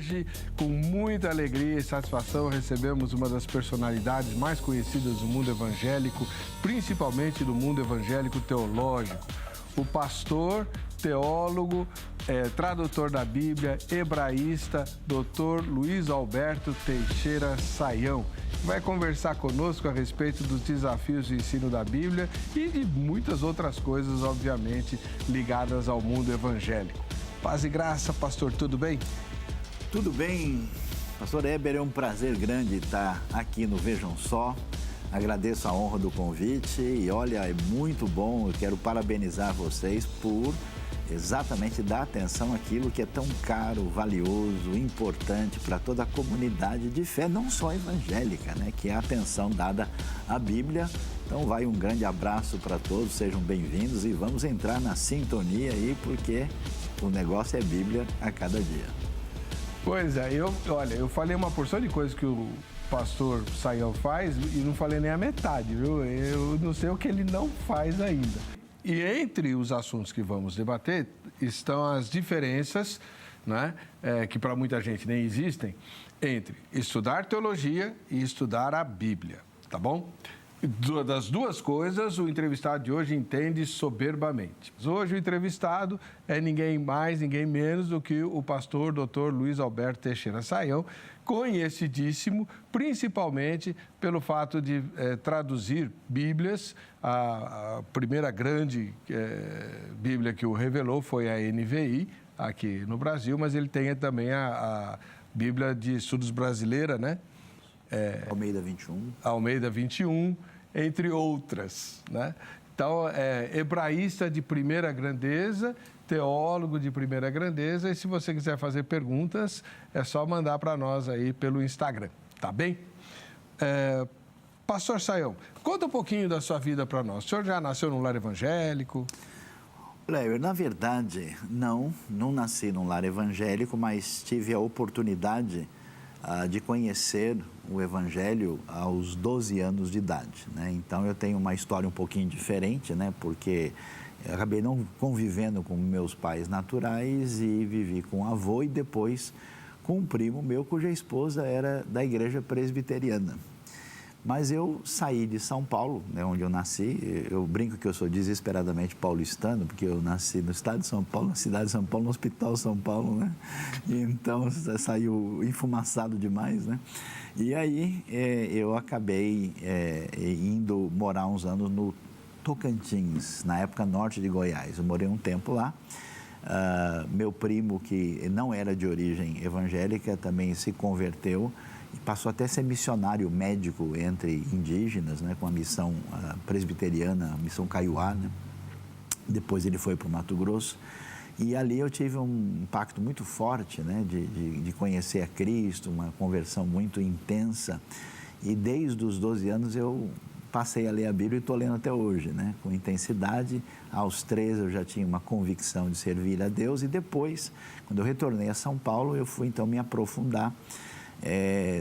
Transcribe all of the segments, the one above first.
hoje, com muita alegria e satisfação, recebemos uma das personalidades mais conhecidas do mundo evangélico, principalmente do mundo evangélico teológico. O pastor, teólogo, tradutor da Bíblia, hebraísta, Dr. Luiz Alberto Teixeira Saião. Vai conversar conosco a respeito dos desafios de ensino da Bíblia e de muitas outras coisas, obviamente, ligadas ao mundo evangélico. Paz e graça, pastor, tudo bem? Tudo bem, pastor Heber, é um prazer grande estar aqui no Vejam Só. Agradeço a honra do convite e olha, é muito bom, eu quero parabenizar vocês por exatamente dar atenção àquilo que é tão caro, valioso, importante para toda a comunidade de fé, não só evangélica, né? Que é a atenção dada à Bíblia. Então vai um grande abraço para todos, sejam bem-vindos e vamos entrar na sintonia aí, porque o negócio é Bíblia a cada dia. Pois é, eu falei uma porção de coisas que o pastor Saião faz e não falei nem a metade, viu? Eu não sei o que ele não faz ainda. E entre os assuntos que vamos debater estão as diferenças, né, que para muita gente nem existem, entre estudar teologia e estudar a Bíblia, tá bom? Das duas coisas, o entrevistado de hoje entende soberbamente. Hoje o entrevistado é ninguém mais, ninguém menos do que o pastor Dr. Luiz Alberto Teixeira Saião, conhecidíssimo principalmente pelo fato de traduzir Bíblias. A primeira grande Bíblia que o revelou foi a NVI, aqui no Brasil, mas ele tem também a Bíblia de Estudos Brasileira, né? Almeida 21. Almeida 21, entre outras, né? Então, hebraísta de primeira grandeza, teólogo de primeira grandeza, e se você quiser fazer perguntas, é só mandar para nós aí pelo Instagram, tá bem? Pastor Saião, conta um pouquinho da sua vida para nós. O senhor já nasceu num lar evangélico? Léo, na verdade, não nasci num lar evangélico, mas tive a oportunidade de conhecer o Evangelho aos 12 anos de idade, né? Então eu tenho uma história um pouquinho diferente, né? Porque eu acabei não convivendo com meus pais naturais e vivi com um avô e depois com um primo meu cuja esposa era da igreja presbiteriana. Mas eu saí de São Paulo, né, onde eu nasci. Eu brinco que eu sou desesperadamente paulistano, porque eu nasci no estado de São Paulo, na cidade de São Paulo, no Hospital São Paulo, né? E então saiu enfumaçado demais, né? E aí eu acabei indo morar uns anos no Tocantins, na época norte de Goiás. Eu morei um tempo lá. Meu primo, que não era de origem evangélica, também se converteu e passou até a ser missionário médico entre indígenas, né, com a missão presbiteriana, a missão Kaiowá, né? Depois ele foi para o Mato Grosso e ali eu tive um impacto muito forte, né, de conhecer a Cristo, uma conversão muito intensa, e desde os 12 anos eu passei a ler a Bíblia e estou lendo até hoje, né, com intensidade. Aos 13 eu já tinha uma convicção de servir a Deus e depois, quando eu retornei a São Paulo, eu fui então me aprofundar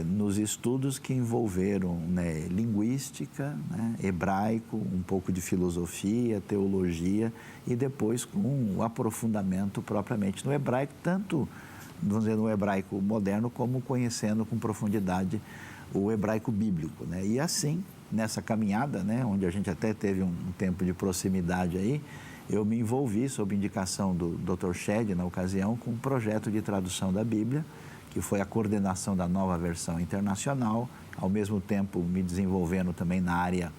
nos estudos que envolveram, né, linguística, né, hebraico, um pouco de filosofia, teologia e depois com o aprofundamento propriamente no hebraico, tanto, vamos dizer, no hebraico moderno como conhecendo com profundidade o hebraico bíblico, né? E assim, nessa caminhada, né, onde a gente até teve um tempo de proximidade aí, eu me envolvi, sob indicação do Dr. Shed, na ocasião, com um projeto de tradução da Bíblia, que foi a coordenação da Nova Versão Internacional, ao mesmo tempo me desenvolvendo também na área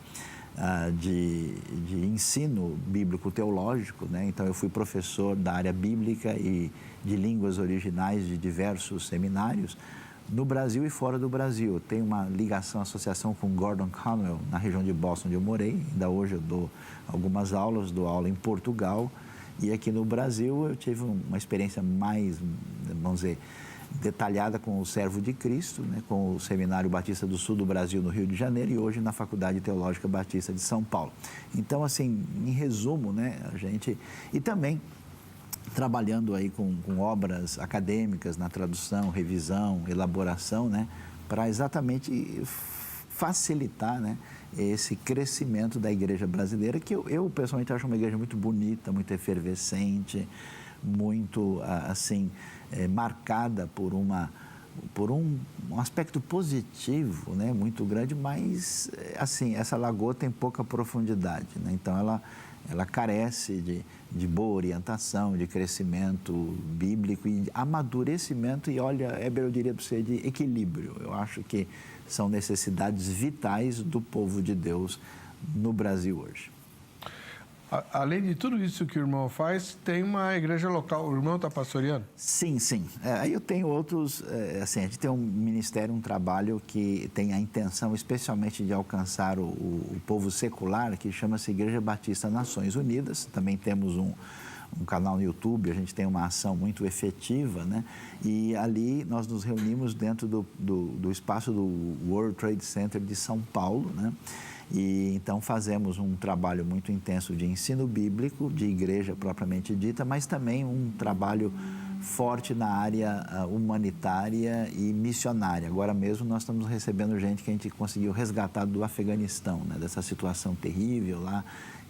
de ensino bíblico-teológico, né? Então eu fui professor da área bíblica e de línguas originais de diversos seminários, no Brasil e fora do Brasil. Eu tenho uma ligação, associação com Gordon Conwell, na região de Boston, onde eu morei. Ainda hoje eu dou algumas aulas, dou aula em Portugal. E aqui no Brasil eu tive uma experiência mais, vamos dizer, detalhada com o Servo de Cristo, né, com o Seminário Batista do Sul do Brasil, no Rio de Janeiro, e hoje na Faculdade Teológica Batista de São Paulo. Então, assim, em resumo, né, a gente... E também trabalhando aí com obras acadêmicas na tradução, revisão, elaboração, né, para exatamente facilitar, né, esse crescimento da igreja brasileira, que eu pessoalmente acho uma igreja muito bonita, muito efervescente, muito, assim, marcada por um aspecto positivo, né, muito grande, mas, assim, essa lagoa tem pouca profundidade, né? Então, ela carece de boa orientação, de crescimento bíblico e de amadurecimento e, olha, Heber, eu diria para você, de equilíbrio. Eu acho que são necessidades vitais do povo de Deus no Brasil hoje. Além de tudo isso que o irmão faz, tem uma igreja local. O irmão está pastoreando? Sim, sim. Aí eu tenho outros, assim, a gente tem um ministério, um trabalho que tem a intenção especialmente de alcançar o povo secular, que chama-se Igreja Batista Nações Unidas. Também temos um canal no YouTube, a gente tem uma ação muito efetiva, né? E ali nós nos reunimos dentro do espaço do World Trade Center de São Paulo, né? E então fazemos um trabalho muito intenso de ensino bíblico, de igreja propriamente dita, mas também um trabalho forte na área humanitária e missionária. Agora mesmo nós estamos recebendo gente que a gente conseguiu resgatar do Afeganistão, né, dessa situação terrível lá.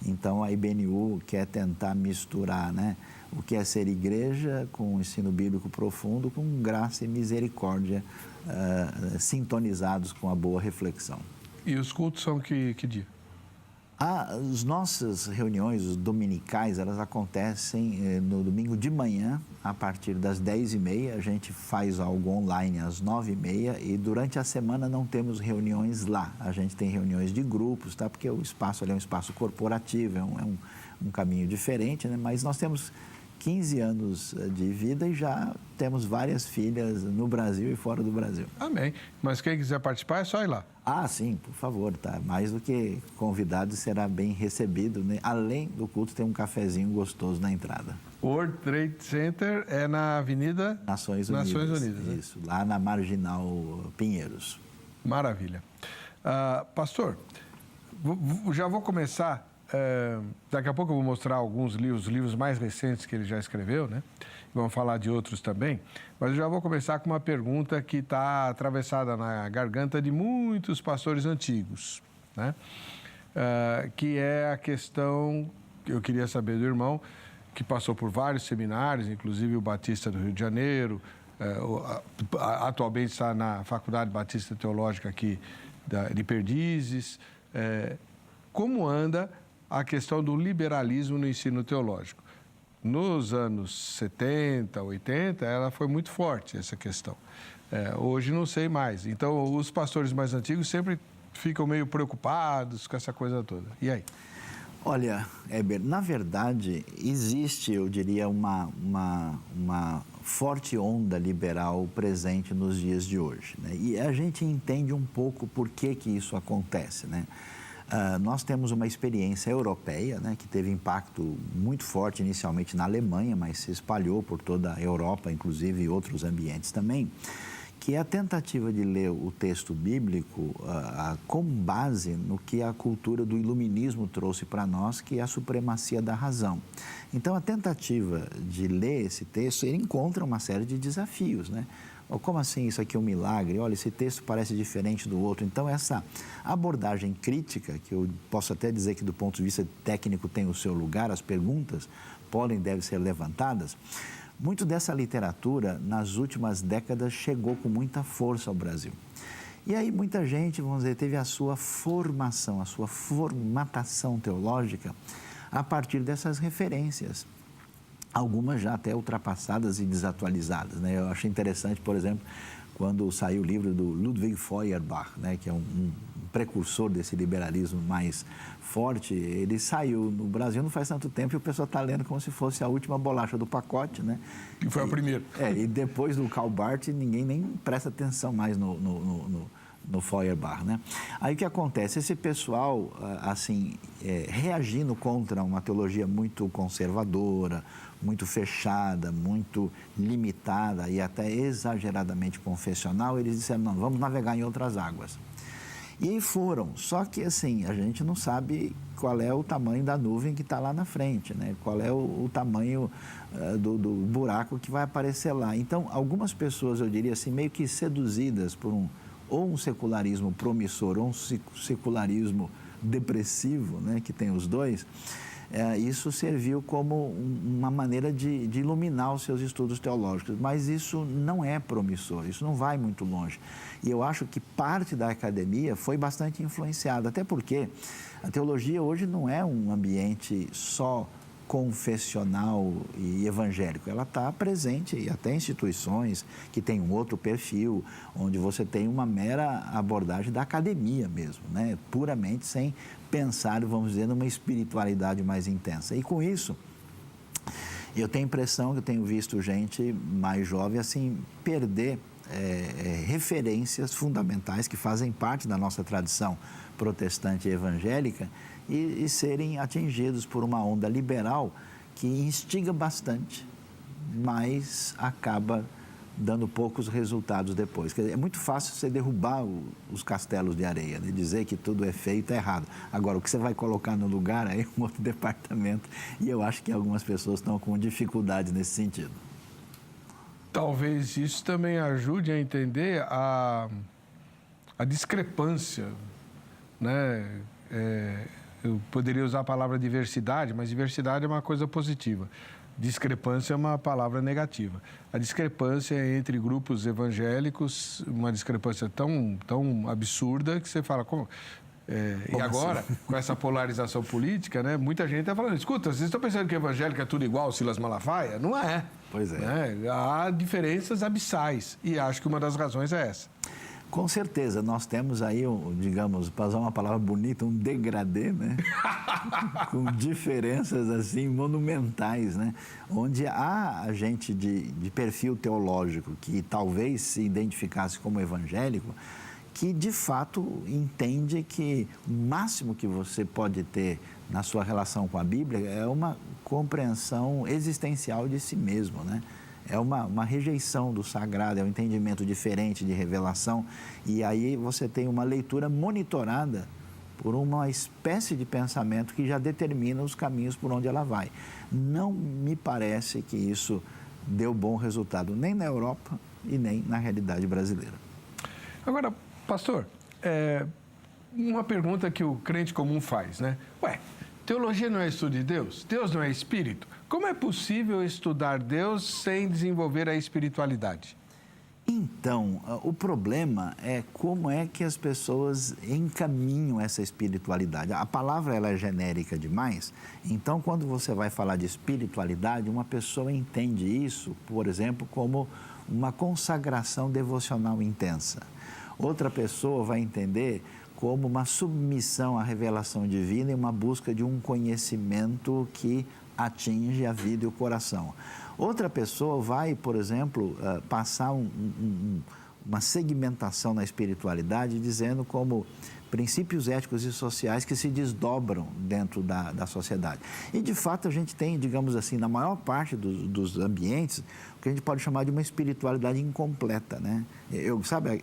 Então a IBNU quer tentar misturar, né, o que é ser igreja com o ensino bíblico profundo, com graça e misericórdia, sintonizados com a boa reflexão. E os cultos são que dia? As nossas reuniões dominicais, elas acontecem no domingo de manhã, a partir das 10h30. A gente faz algo online às 9h30 e durante a semana não temos reuniões lá. A gente tem reuniões de grupos, tá? Porque o espaço ali é um espaço corporativo, é um caminho diferente, né? Mas nós temos 15 anos de vida e já temos várias filhas no Brasil e fora do Brasil. Amém. Mas quem quiser participar é só ir lá. Sim, por favor, tá? Mais do que convidado, será bem recebido, né? Além do culto, tem um cafezinho gostoso na entrada. World Trade Center é na Avenida Nações Unidas. Né? Isso, lá na Marginal Pinheiros. Maravilha. Pastor, já vou começar. Daqui a pouco eu vou mostrar alguns livros mais recentes que ele já escreveu, né? Vamos falar de outros também, mas eu já vou começar com uma pergunta que está atravessada na garganta de muitos pastores antigos, né? Que é a questão que eu queria saber do irmão, que passou por vários seminários, inclusive o Batista do Rio de Janeiro, atualmente está na Faculdade Batista Teológica aqui de Perdizes. Como anda a questão do liberalismo no ensino teológico? Nos anos 70, 80, ela foi muito forte, essa questão. Hoje não sei mais. Então, os pastores mais antigos sempre ficam meio preocupados com essa coisa toda. E aí? Olha, Heber, na verdade, existe, eu diria, uma forte onda liberal presente nos dias de hoje, né? E a gente entende um pouco por que isso acontece, né? Nós temos uma experiência europeia, né, que teve impacto muito forte inicialmente na Alemanha, mas se espalhou por toda a Europa, inclusive em outros ambientes também, que é a tentativa de ler o texto bíblico com base no que a cultura do iluminismo trouxe para nós, que é a supremacia da razão. Então, a tentativa de ler esse texto, ele encontra uma série de desafios, né? Como assim isso aqui é um milagre? Olha, esse texto parece diferente do outro. Então, essa abordagem crítica, que eu posso até dizer que do ponto de vista técnico tem o seu lugar, as perguntas devem ser levantadas. Muito dessa literatura, nas últimas décadas, chegou com muita força ao Brasil. E aí muita gente, vamos dizer, teve a sua formação, a sua formatação teológica a partir dessas referências. Algumas já até ultrapassadas e desatualizadas, né? Eu achei interessante, por exemplo, quando saiu o livro do Ludwig Feuerbach, né, que é um precursor desse liberalismo mais forte. Ele saiu no Brasil não faz tanto tempo e o pessoal está lendo como se fosse a última bolacha do pacote, né? Que foi a primeira. E depois do Karl Barth, ninguém nem presta atenção mais no Feuerbach, né? Aí o que acontece? Esse pessoal, reagindo contra uma teologia muito conservadora, muito fechada, muito limitada e até exageradamente confessional, eles disseram, não, vamos navegar em outras águas. E aí foram, só que assim, a gente não sabe qual é o tamanho da nuvem que está lá na frente, né? Qual é o tamanho do buraco que vai aparecer lá. Então, algumas pessoas, eu diria assim, meio que seduzidas por um secularismo promissor ou um secularismo depressivo, né, que tem os dois, isso serviu como uma maneira de iluminar os seus estudos teológicos, mas isso não é promissor, isso não vai muito longe. E eu acho que parte da academia foi bastante influenciada, até porque a teologia hoje não é um ambiente só confessional e evangélico, ela está presente e até instituições que têm um outro perfil, onde você tem uma mera abordagem da academia mesmo, né? Puramente sem pensar, vamos dizer, numa espiritualidade mais intensa. E com isso, eu tenho a impressão que eu tenho visto gente mais jovem assim perder referências fundamentais que fazem parte da nossa tradição protestante e evangélica e serem atingidos por uma onda liberal que instiga bastante, mas acaba dando poucos resultados depois. Quer dizer, é muito fácil você derrubar os castelos de areia, né? Dizer que tudo é feio e está errado. Agora, o que você vai colocar no lugar aí é um outro departamento e eu acho que algumas pessoas estão com dificuldades nesse sentido. Talvez isso também ajude a entender a discrepância, né? Eu poderia usar a palavra diversidade, mas diversidade é uma coisa positiva. Discrepância é uma palavra negativa. A discrepância entre grupos evangélicos, uma discrepância tão absurda que você fala... e agora, com essa polarização política, né, muita gente está falando, escuta, vocês estão pensando que evangélico é tudo igual, Silas Malafaia? Não é. Pois é. Né? Há diferenças abissais e acho que uma das razões é essa. Com certeza, nós temos aí, digamos, para usar uma palavra bonita, um degradê, né? Com diferenças, assim, monumentais, né? Onde há gente de perfil teológico que talvez se identificasse como evangélico, que, de fato, entende que o máximo que você pode ter na sua relação com a Bíblia é uma compreensão existencial de si mesmo, né? É uma rejeição do sagrado, é um entendimento diferente de revelação. E aí você tem uma leitura monitorada por uma espécie de pensamento que já determina os caminhos por onde ela vai. Não me parece que isso deu bom resultado, nem na Europa e nem na realidade brasileira. Agora, pastor, uma pergunta que o crente comum faz, né? Teologia não é estudo de Deus? Deus não é espírito? Como é possível estudar Deus sem desenvolver a espiritualidade? Então, o problema é como é que as pessoas encaminham essa espiritualidade. A palavra ela é genérica demais, então quando você vai falar de espiritualidade, uma pessoa entende isso, por exemplo, como uma consagração devocional intensa. Outra pessoa vai entender como uma submissão à revelação divina e uma busca de um conhecimento que atinge a vida e o coração. Outra pessoa vai, por exemplo, passar uma segmentação na espiritualidade dizendo como princípios éticos e sociais que se desdobram dentro da sociedade. E, de fato, a gente tem, digamos assim, na maior parte dos ambientes, o que a gente pode chamar de uma espiritualidade incompleta, né?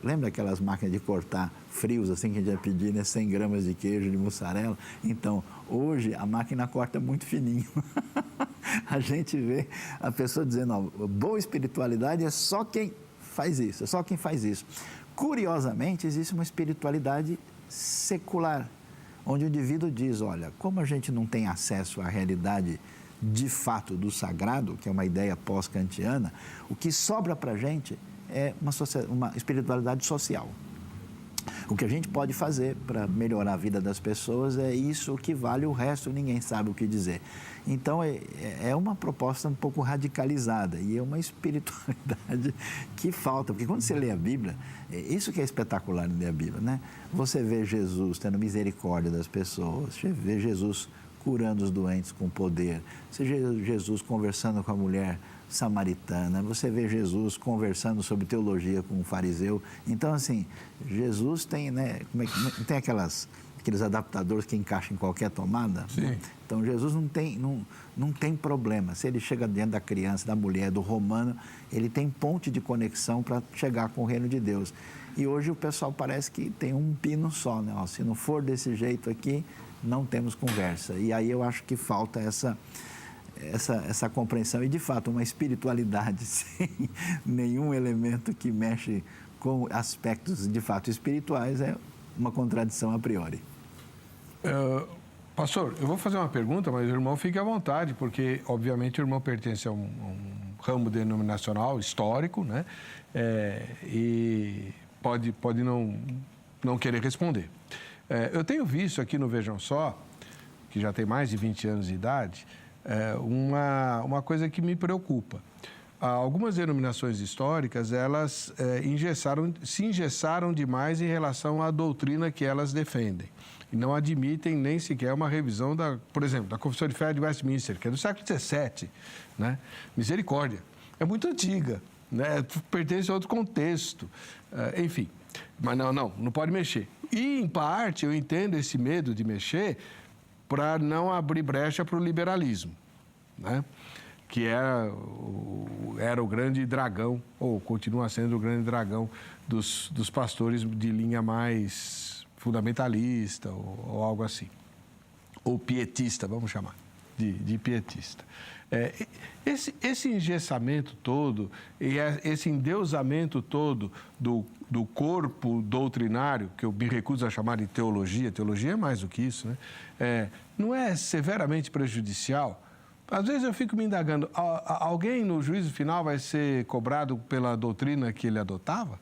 Lembra aquelas máquinas de cortar frios, assim, que a gente ia pedir, né? 100 gramas de queijo, de mussarela? Então, hoje, a máquina corta muito fininho. A gente vê a pessoa dizendo, boa espiritualidade é só quem faz isso, é só quem faz isso. Curiosamente, existe uma espiritualidade secular, onde o indivíduo diz, olha, como a gente não tem acesso à realidade de fato do sagrado, que é uma ideia pós-kantiana, o que sobra para a gente é uma espiritualidade social. O que a gente pode fazer para melhorar a vida das pessoas é isso que vale, o resto ninguém sabe o que dizer. Então, é uma proposta um pouco radicalizada e é uma espiritualidade que falta. Porque quando você lê a Bíblia, isso que é espetacular em ler a Bíblia, né? Você vê Jesus tendo misericórdia das pessoas, você vê Jesus curando os doentes com poder, você vê Jesus conversando com a mulher samaritana, você vê Jesus conversando sobre teologia com um fariseu. Então, assim, Jesus tem, né, tem aqueles adaptadores que encaixam em qualquer tomada? Sim. Então, Jesus não tem problema. Se ele chega dentro da criança, da mulher, do romano, ele tem ponte de conexão para chegar com o reino de Deus. E hoje o pessoal parece que tem um pino só, né? Se não for desse jeito aqui, não temos conversa. E aí eu acho que falta essa compreensão e, de fato, uma espiritualidade sem nenhum elemento que mexe com aspectos, de fato, espirituais é uma contradição a priori. Pastor, eu vou fazer uma pergunta, mas o irmão fique à vontade, porque, obviamente, o irmão pertence a um ramo denominacional histórico, né? E pode não querer responder. Eu tenho visto aqui no Vejam Só, que já tem mais de 20 anos de idade, uma coisa que me preocupa. Algumas denominações históricas, elas se engessaram demais em relação à doutrina que elas defendem. E não admitem nem sequer uma revisão, por exemplo, da Confissão de Fé de Westminster, que é do século XVII, né? Misericórdia. É muito antiga, né? Pertence a outro contexto. Enfim, mas não pode mexer. E, em parte, eu entendo esse medo de mexer para não abrir brecha para o liberalismo, né? Que era o grande dragão, ou continua sendo o grande dragão dos pastores de linha mais fundamentalista ou algo assim. Ou pietista, vamos chamar, de pietista. Esse engessamento todo e esse endeusamento todo do corpo doutrinário, que eu me recuso a chamar de teologia é mais do que isso, né? Não é severamente prejudicial? Às vezes eu fico me indagando, alguém no juízo final vai ser cobrado pela doutrina que ele adotava?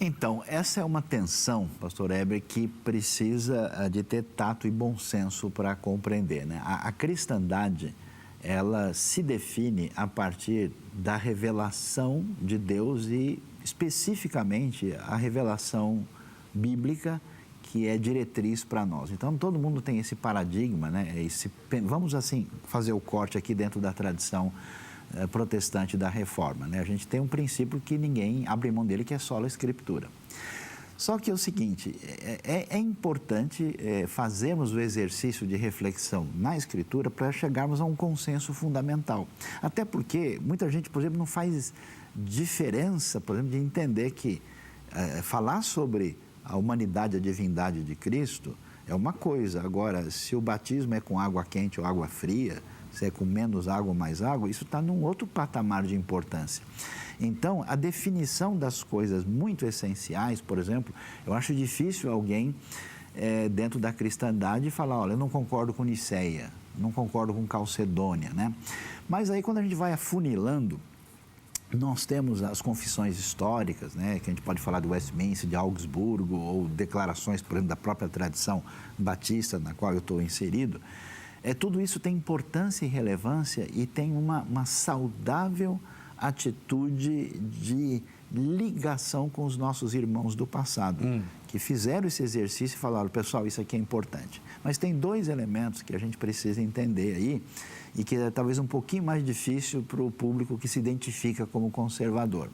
Então, essa é uma tensão, pastor Heber, que precisa de ter tato e bom senso para compreender, né? A cristandade, ela se define a partir da revelação de Deus e, especificamente, a revelação bíblica, que é diretriz para nós. Então, todo mundo tem esse paradigma, né? Vamos, assim, fazer o corte aqui dentro da tradição protestante da Reforma, né? A gente tem um princípio que ninguém abre mão dele, que é sola escritura. Só que é o seguinte, é importante fazermos o exercício de reflexão na Escritura para chegarmos a um consenso fundamental. Até porque muita gente, por exemplo, não faz diferença, por exemplo, de entender que falar sobre a humanidade, a divindade de Cristo é uma coisa. Agora, se o batismo é com água quente ou água fria, se é com menos água ou mais água, isso está num outro patamar de importância. Então, a definição das coisas muito essenciais, por exemplo, eu acho difícil alguém dentro da cristandade falar, olha, eu não concordo com Niceia, não concordo com Calcedônia, né? Mas aí, quando a gente vai afunilando, nós temos as confissões históricas, né, que a gente pode falar do Westminster, de Augsburgo, ou declarações, por exemplo, da própria tradição batista, na qual eu estou inserido. Tudo isso tem importância e relevância e tem uma saudável atitude de ligação com os nossos irmãos do passado, que fizeram esse exercício e falaram, pessoal, isso aqui é importante. Mas tem dois elementos que a gente precisa entender aí e que é talvez um pouquinho mais difícil para o público que se identifica como conservador.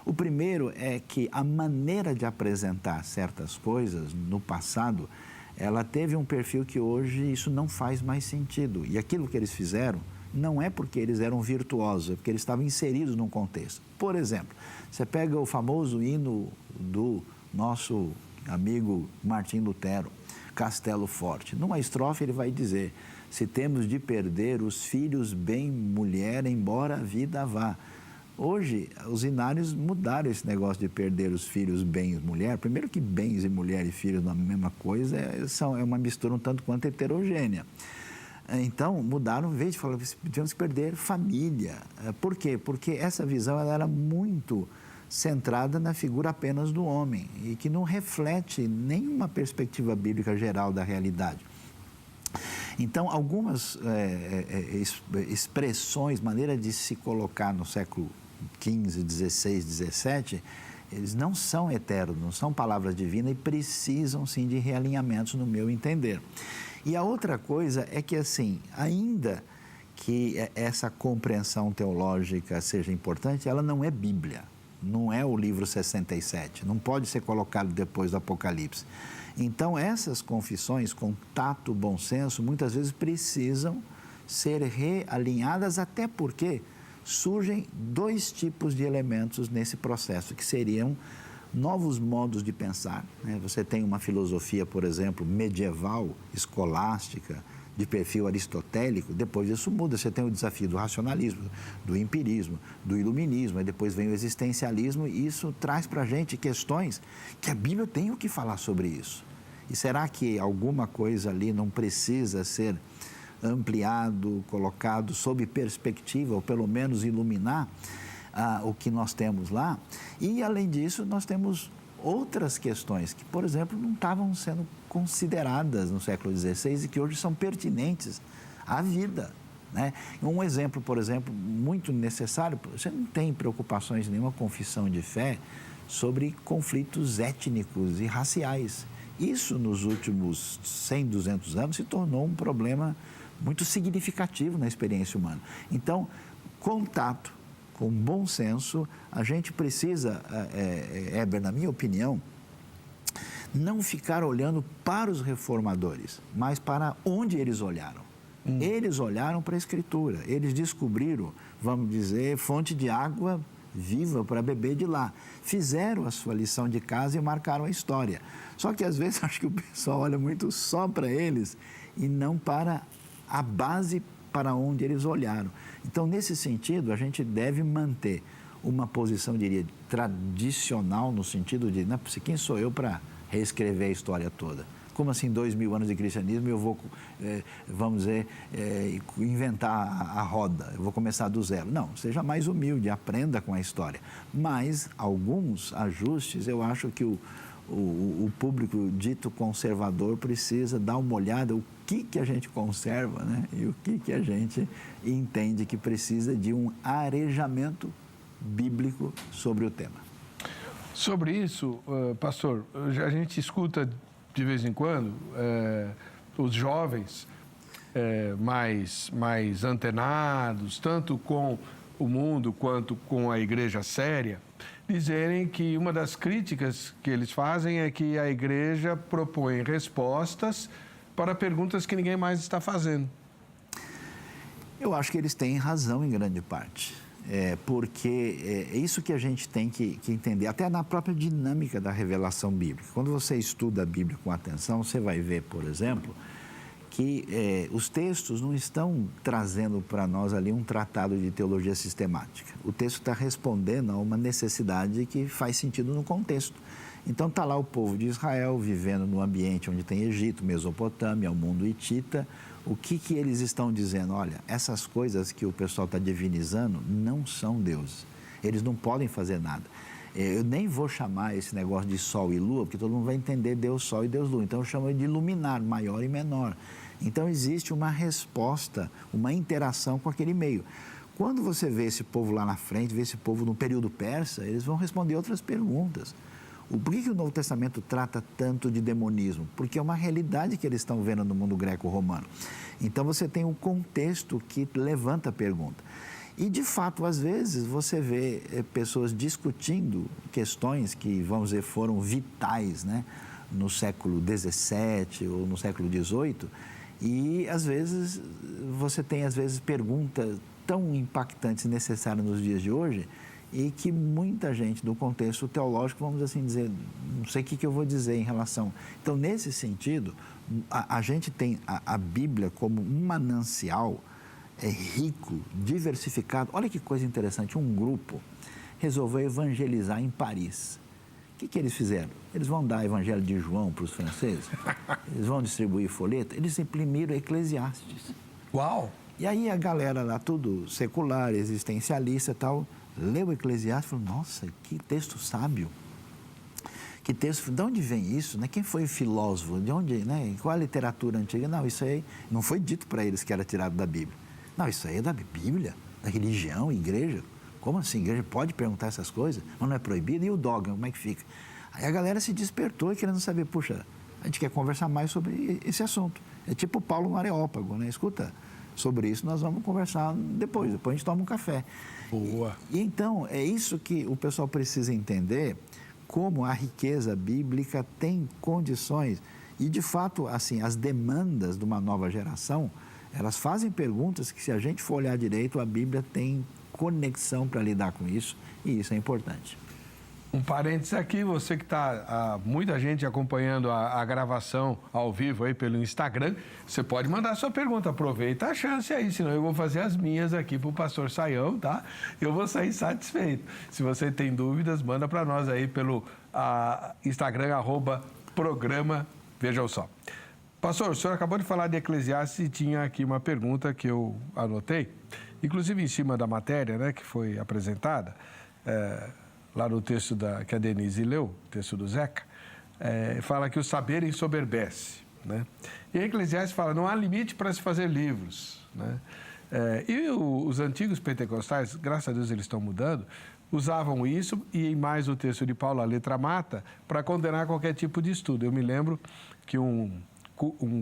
O primeiro é que a maneira de apresentar certas coisas no passado, ela teve um perfil que hoje isso não faz mais sentido. E aquilo que eles fizeram não é porque eles eram virtuosos, é porque eles estavam inseridos num contexto. Por exemplo, você pega o famoso hino do nosso amigo Martim Lutero, Castelo Forte. Numa estrofe ele vai dizer, se temos de perder os filhos bem mulher, embora a vida vá. Hoje, os inários mudaram esse negócio de perder os filhos bens mulher. Primeiro que bens e mulher e filhos na mesma coisa é uma mistura um tanto quanto heterogênea. Então, mudaram, em vez de falar, tivemos que perder família. Por quê? Porque essa visão ela era muito centrada na figura apenas do homem e que não reflete nenhuma perspectiva bíblica geral da realidade. Então, algumas expressões, maneira de se colocar no século XV, XVI, XVII, eles não são eternos, não são palavras divinas e precisam, sim, de realinhamentos, no meu entender. E a outra coisa é que, assim, ainda que essa compreensão teológica seja importante, ela não é Bíblia, não é o livro 67, não pode ser colocado depois do Apocalipse. Então, essas confissões, com tato, bom senso, muitas vezes precisam ser realinhadas, até porque surgem dois tipos de elementos nesse processo, que seriam novos modos de pensar, né? Você tem uma filosofia, por exemplo, medieval, escolástica, de perfil aristotélico, depois disso muda, você tem o desafio do racionalismo, do empirismo, do iluminismo, aí depois vem o existencialismo, e isso traz para a gente questões que a Bíblia tem o que falar sobre isso. E será que alguma coisa ali não precisa ser ampliado, colocado sob perspectiva, ou pelo menos iluminar o que nós temos lá? E, além disso, nós temos outras questões que, por exemplo, não estavam sendo consideradas no século XVI e que hoje são pertinentes à vida, né? Um exemplo, por exemplo, muito necessário: você não tem preocupações em nenhuma confissão de fé sobre conflitos étnicos e raciais. Isso, nos últimos 100, 200 anos, se tornou um problema muito significativo na experiência humana. Então, contato com bom senso, a gente precisa, Heber, na minha opinião, não ficar olhando para os reformadores, mas para onde eles olharam. Eles olharam para a Escritura, eles descobriram, vamos dizer, fonte de água viva para beber de lá. Fizeram a sua lição de casa e marcaram a história. Só que, às vezes, acho que o pessoal olha muito só para eles e não para a base para onde eles olharam. Então, nesse sentido, a gente deve manter uma posição, diria, tradicional, no sentido de, né, quem sou eu para reescrever a história toda? Como assim, 2000 anos de cristianismo, eu vou, vamos dizer, inventar a roda, eu vou começar do zero? Não, seja mais humilde, aprenda com a história. Mas alguns ajustes, eu acho que o público dito conservador precisa dar uma olhada o que a gente conserva, né? E o que a gente entende que precisa de um arejamento bíblico sobre o tema. Sobre isso, pastor, a gente escuta de vez em quando os jovens mais antenados, tanto com o mundo quanto com a igreja séria, dizerem que uma das críticas que eles fazem é que a igreja propõe respostas para perguntas que ninguém mais está fazendo. Eu acho que eles têm razão em grande parte. Porque é isso que a gente tem que entender, até na própria dinâmica da revelação bíblica. Quando você estuda a Bíblia com atenção, você vai ver, por exemplo, que os textos não estão trazendo para nós ali um tratado de teologia sistemática. O texto está respondendo a uma necessidade que faz sentido no contexto. Então está lá o povo de Israel vivendo no ambiente onde tem Egito, Mesopotâmia, o mundo hitita. O que eles estão dizendo? Olha, essas coisas que o pessoal está divinizando não são deuses. Eles não podem fazer nada. Eu nem vou chamar esse negócio de sol e lua, porque todo mundo vai entender Deus Sol e Deus Lua. Então eu chamo de luminar, maior e menor. Então existe uma resposta, uma interação com aquele meio. Quando você vê esse povo lá na frente, vê esse povo no período persa, eles vão responder outras perguntas. Por que o Novo Testamento trata tanto de demonismo? Porque é uma realidade que eles estão vendo no mundo greco-romano. Então você tem um contexto que levanta a pergunta. E, de fato, às vezes você vê pessoas discutindo questões que, vamos dizer, foram vitais, né, no século XVII ou no século XVIII, e, às vezes, você tem, perguntas tão impactantes e necessárias nos dias de hoje, e que muita gente do contexto teológico, vamos assim dizer, não sei o que eu vou dizer em relação. Então, nesse sentido, a gente tem a Bíblia como um manancial rico, diversificado. Olha que coisa interessante, um grupo resolveu evangelizar em Paris. O que eles fizeram? Eles vão dar Evangelho de João para os franceses? Eles vão distribuir folheto? Eles imprimiram Eclesiastes. Uau! E aí a galera lá, tudo secular, existencialista e tal, leu o Eclesiastes e falou: nossa, que texto sábio. Que texto, de onde vem isso? Né? Quem foi o filósofo? De onde, né? Qual a literatura antiga? Não, isso aí não foi dito para eles que era tirado da Bíblia. Não, isso aí é da Bíblia, da religião, igreja. Como assim? A igreja pode perguntar essas coisas? Mas não é proibido? E o dogma, como é que fica? Aí a galera se despertou querendo saber, puxa, a gente quer conversar mais sobre esse assunto. É tipo Paulo no Areópago, né? Escuta, sobre isso nós vamos conversar depois a gente toma um café. Boa. E então, é isso que o pessoal precisa entender, como a riqueza bíblica tem condições. E, de fato, assim, as demandas de uma nova geração, elas fazem perguntas que, se a gente for olhar direito, a Bíblia tem conexão para lidar com isso, e isso é importante. Um parênteses aqui, você que está, muita gente acompanhando a gravação ao vivo aí pelo Instagram, você pode mandar sua pergunta, aproveita a chance aí, senão eu vou fazer as minhas aqui para o pastor Sayão, tá? Eu vou sair satisfeito. Se você tem dúvidas, manda para nós aí pelo Instagram, @programa Vejam só. Pastor, o senhor acabou de falar de Eclesiastes e tinha aqui uma pergunta que eu anotei, inclusive em cima da matéria, né, que foi apresentada, lá no texto que a Denise leu, o texto do Zeca, fala que o saber ensoberbece, né? E Eclesiastes fala, não há limite para se fazer livros, né? E os antigos pentecostais, graças a Deus eles estão mudando, usavam isso e em mais o texto de Paulo, a letra mata, para condenar qualquer tipo de estudo. Eu me lembro que um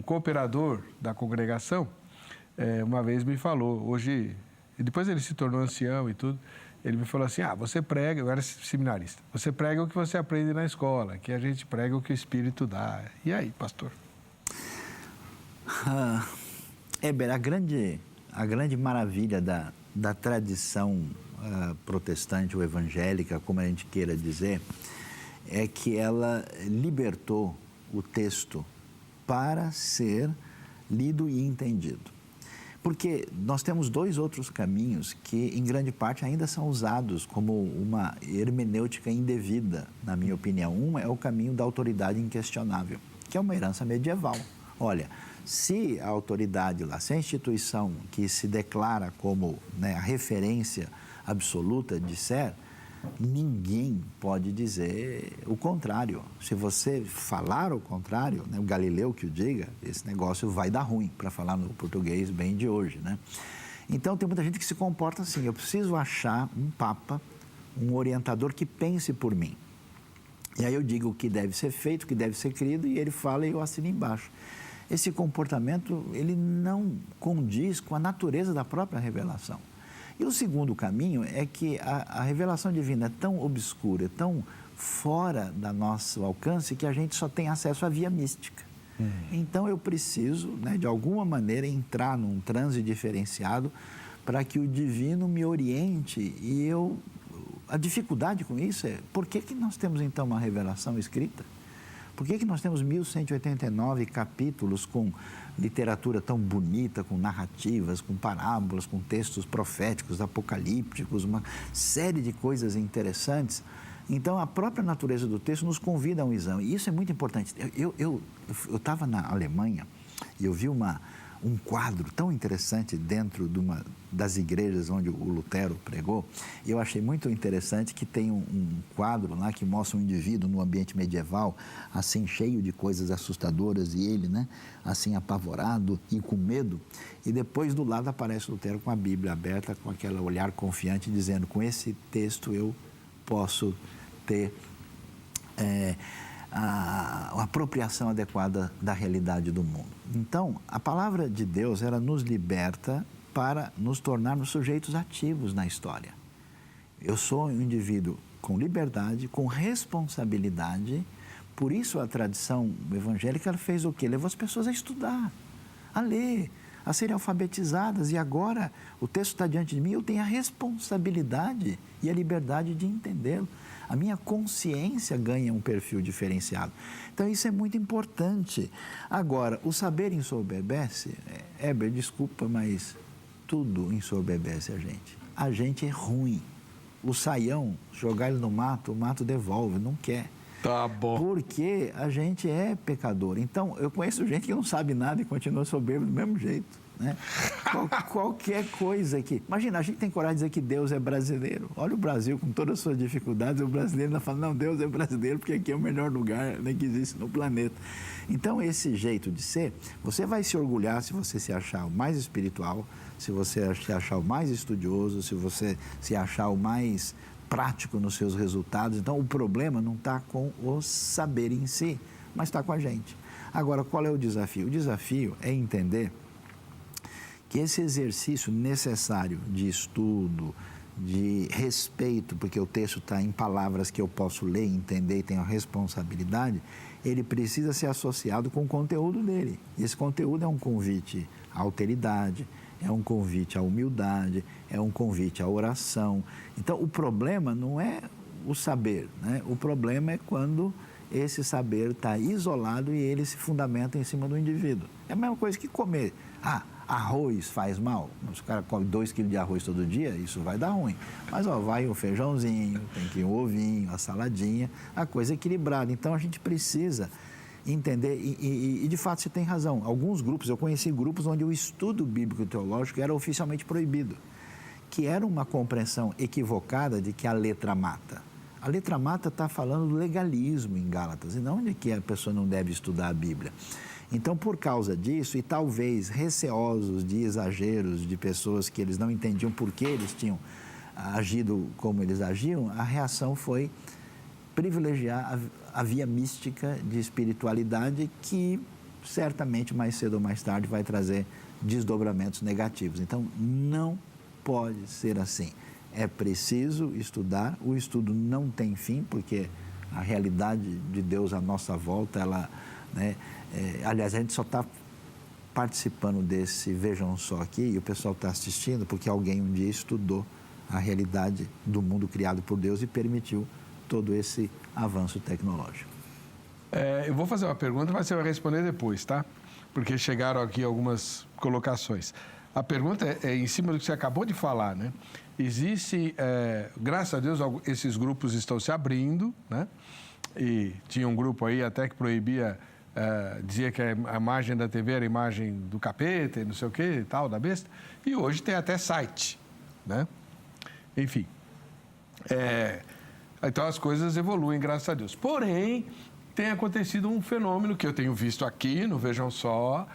cooperador da congregação uma vez me falou, hoje, e depois ele se tornou ancião e tudo, ele me falou assim, você prega, eu era seminarista, você prega o que você aprende na escola, que a gente prega o que o Espírito dá. E aí, pastor? Heber, a grande maravilha da tradição protestante ou evangélica, como a gente queira dizer, é que ela libertou o texto para ser lido e entendido. Porque nós temos dois outros caminhos que, em grande parte, ainda são usados como uma hermenêutica indevida, na minha opinião. Um é o caminho da autoridade inquestionável, que é uma herança medieval. Olha, se a autoridade lá, se a instituição que se declara como, né, a referência absoluta disser, ninguém pode dizer o contrário. Se você falar o contrário, né, o Galileu que o diga, esse negócio vai dar ruim, para falar no português bem de hoje, né? Então, tem muita gente que se comporta assim, eu preciso achar um papa, um orientador que pense por mim. E aí eu digo o que deve ser feito, o que deve ser crido, e ele fala e eu assino embaixo. Esse comportamento, ele não condiz com a natureza da própria revelação. E o segundo caminho é que a revelação divina é tão obscura, é tão fora do nosso alcance, que a gente só tem acesso à via mística. Então, eu preciso, né, de alguma maneira, entrar num transe diferenciado para que o divino me oriente. E a dificuldade com isso é, por que nós temos, então, uma revelação escrita? Por que nós temos 1189 capítulos com literatura tão bonita, com narrativas, com parábolas, com textos proféticos, apocalípticos, uma série de coisas interessantes? Então, a própria natureza do texto nos convida a um exame. E isso é muito importante. Eu estava na Alemanha e eu vi um quadro tão interessante dentro de uma das igrejas onde o Lutero pregou. E eu achei muito interessante que tem um quadro lá que mostra um indivíduo no ambiente medieval, assim, cheio de coisas assustadoras, e ele, né, assim, apavorado e com medo. E depois, do lado, aparece Lutero com a Bíblia aberta, com aquele olhar confiante, dizendo, com esse texto eu posso ter a apropriação adequada da realidade do mundo. Então, a palavra de Deus, ela nos liberta para nos tornarmos sujeitos ativos na história. Eu sou um indivíduo com liberdade, com responsabilidade. Por isso a tradição evangélica fez o quê? Levou as pessoas a estudar, a ler, a serem alfabetizadas. E agora o texto está diante de mim, eu tenho a responsabilidade e a liberdade de entendê-lo. A minha consciência ganha um perfil diferenciado. Então, isso é muito importante. Agora, o saber ensoberbece, Heber, desculpa, mas tudo ensoberbece a gente. A gente é ruim. O saião, jogar ele no mato, o mato devolve, não quer. Tá bom. Porque a gente é pecador. Então, eu conheço gente que não sabe nada e continua soberbo do mesmo jeito, né? Qualquer coisa que... Imagina, a gente tem coragem de dizer que Deus é brasileiro. Olha o Brasil, com todas as suas dificuldades, o brasileiro ainda fala, não, Deus é brasileiro porque aqui é o melhor lugar, né, que existe no planeta. Então, esse jeito de ser, você vai se orgulhar se você se achar o mais espiritual, se você se achar o mais estudioso, se você se achar o mais prático nos seus resultados. Então, o problema não está com o saber em si, mas está com a gente. Agora, qual é o desafio? O desafio é entender que esse exercício necessário de estudo, de respeito, porque o texto está em palavras que eu posso ler, entender e tenho a responsabilidade, ele precisa ser associado com o conteúdo dele. E esse conteúdo é um convite à alteridade, é um convite à humildade, é um convite à oração. Então, o problema não é o saber, né? O problema é quando esse saber está isolado e ele se fundamenta em cima do indivíduo. É a mesma coisa que comer. Arroz faz mal? Se o cara come 2 quilos de arroz todo dia, isso vai dar ruim. Mas vai o feijãozinho, tem que ir o ovinho, a saladinha, a coisa equilibrada. Então, a gente precisa entender, e de fato você tem razão. Alguns grupos, eu conheci grupos onde o estudo bíblico e teológico era oficialmente proibido, que era uma compreensão equivocada de que a letra mata. A letra mata está falando do legalismo em Gálatas, e não de que a pessoa não deve estudar a Bíblia. Então, por causa disso, e talvez receosos de exageros de pessoas que eles não entendiam por que eles tinham agido como eles agiam, a reação foi privilegiar a via mística de espiritualidade que certamente mais cedo ou mais tarde vai trazer desdobramentos negativos. Então, não pode ser assim. É preciso estudar, o estudo não tem fim, porque a realidade de Deus à nossa volta, ela, né, aliás, a gente só está participando desse Vejam Só aqui, e o pessoal está assistindo porque alguém um dia estudou a realidade do mundo criado por Deus e permitiu todo esse avanço tecnológico. Eu vou fazer uma pergunta, mas você vai responder depois, tá? Porque chegaram aqui algumas colocações. A pergunta é em cima do que você acabou de falar, né? Existe, graças a Deus, esses grupos estão se abrindo, né? E tinha um grupo aí até que proibia, dizia que a imagem da TV era a imagem do capeta e não sei o que e tal, da besta. E hoje tem até site, né? Enfim. Então as coisas evoluem, graças a Deus. Porém, tem acontecido um fenômeno que eu tenho visto aqui no Vejam Só,